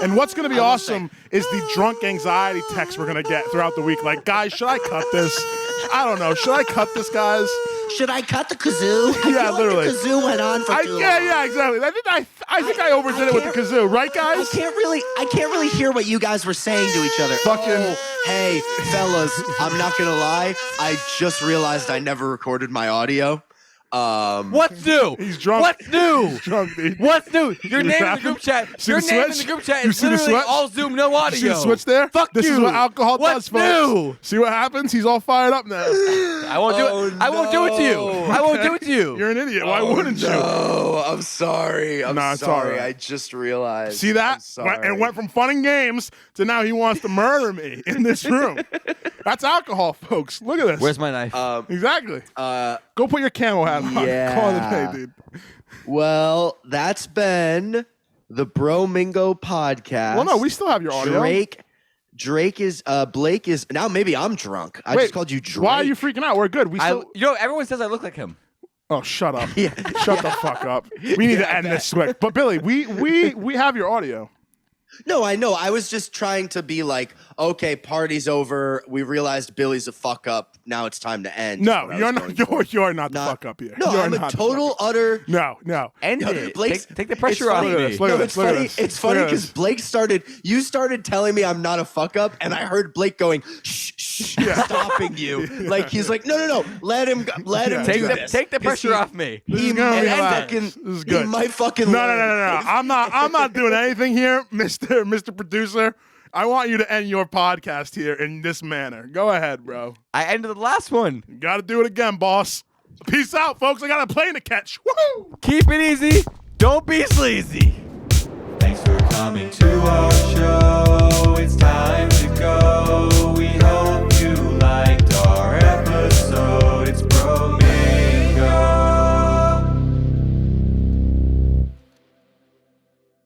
And what's going to be awesome is the drunk anxiety text we're going to get throughout the week. Like, guys, should I cut this? I don't know. Should I cut this, guys? Should I cut the kazoo? Yeah, literally. The kazoo went on for too long. Yeah, exactly. I think I overdid it with the kazoo, right, guys? I can't really hear what you guys were saying to each other. Hey, fellas, I'm not gonna lie. I just realized I never recorded my audio. What's new? He's drunk. What's new? He's drunk, dude. What's new? Your See name this in the happen? group chat. See Your the name in switch? the group chat You is see the literally switch? all Zoom, no audio. See the switch there? Fuck this you. is what alcohol What's does, folks. new? See what happens? He's all fired up now. I won't do it. I won't do it to you. I won't do it to you. You're an idiot. Why wouldn't you? Oh, I'm sorry. I'm Nah, it's all sorry. right. I just realized. See that? I'm sorry. And went from fun and games to now he wants to murder me in this room. That's alcohol, folks. Look at this. Where's my knife? Exactly. Go put your camo hat on. Yeah. Call it a day, dude. Well, that's been the Bromingo podcast. Well, no, we still have your audio. Blake is now. Maybe I'm drunk. I Wait, just called you Drake. Why are you freaking out? We're good. We still. Everyone says I look like him. Oh, shut up. Yeah. Shut the fuck up. We need to end this quick. But Billy, we have your audio. No, I know. I was just trying to be like, okay, party's over. We realized Billy's a fuck up. Now it's time to end. No, you're not. You're not the fuck up here. No, You're I'm a not the total fuck up. utter. No. End No, it. Blake's- Take the pressure it's off funny. me. Look at No, this, it's look at funny. this. It's Look funny at because this. Blake started. You started telling me I'm not a fuck up, and I heard Blake going shh, stopping you. Like he's like, no, let him go. Let him Take do the this. take the 'Cause pressure he- off me. This He is gonna might be hilarious. fucking. This is He good. might fucking. No. learn. I'm not doing anything here, Mr. Producer. I want you to end your podcast here in this manner. Go ahead, bro. I ended the last one. You got to do it again, boss. Peace out, folks. I got a plane to catch. Woohoo! Keep it easy. Don't be sleazy. Thanks for coming to our show.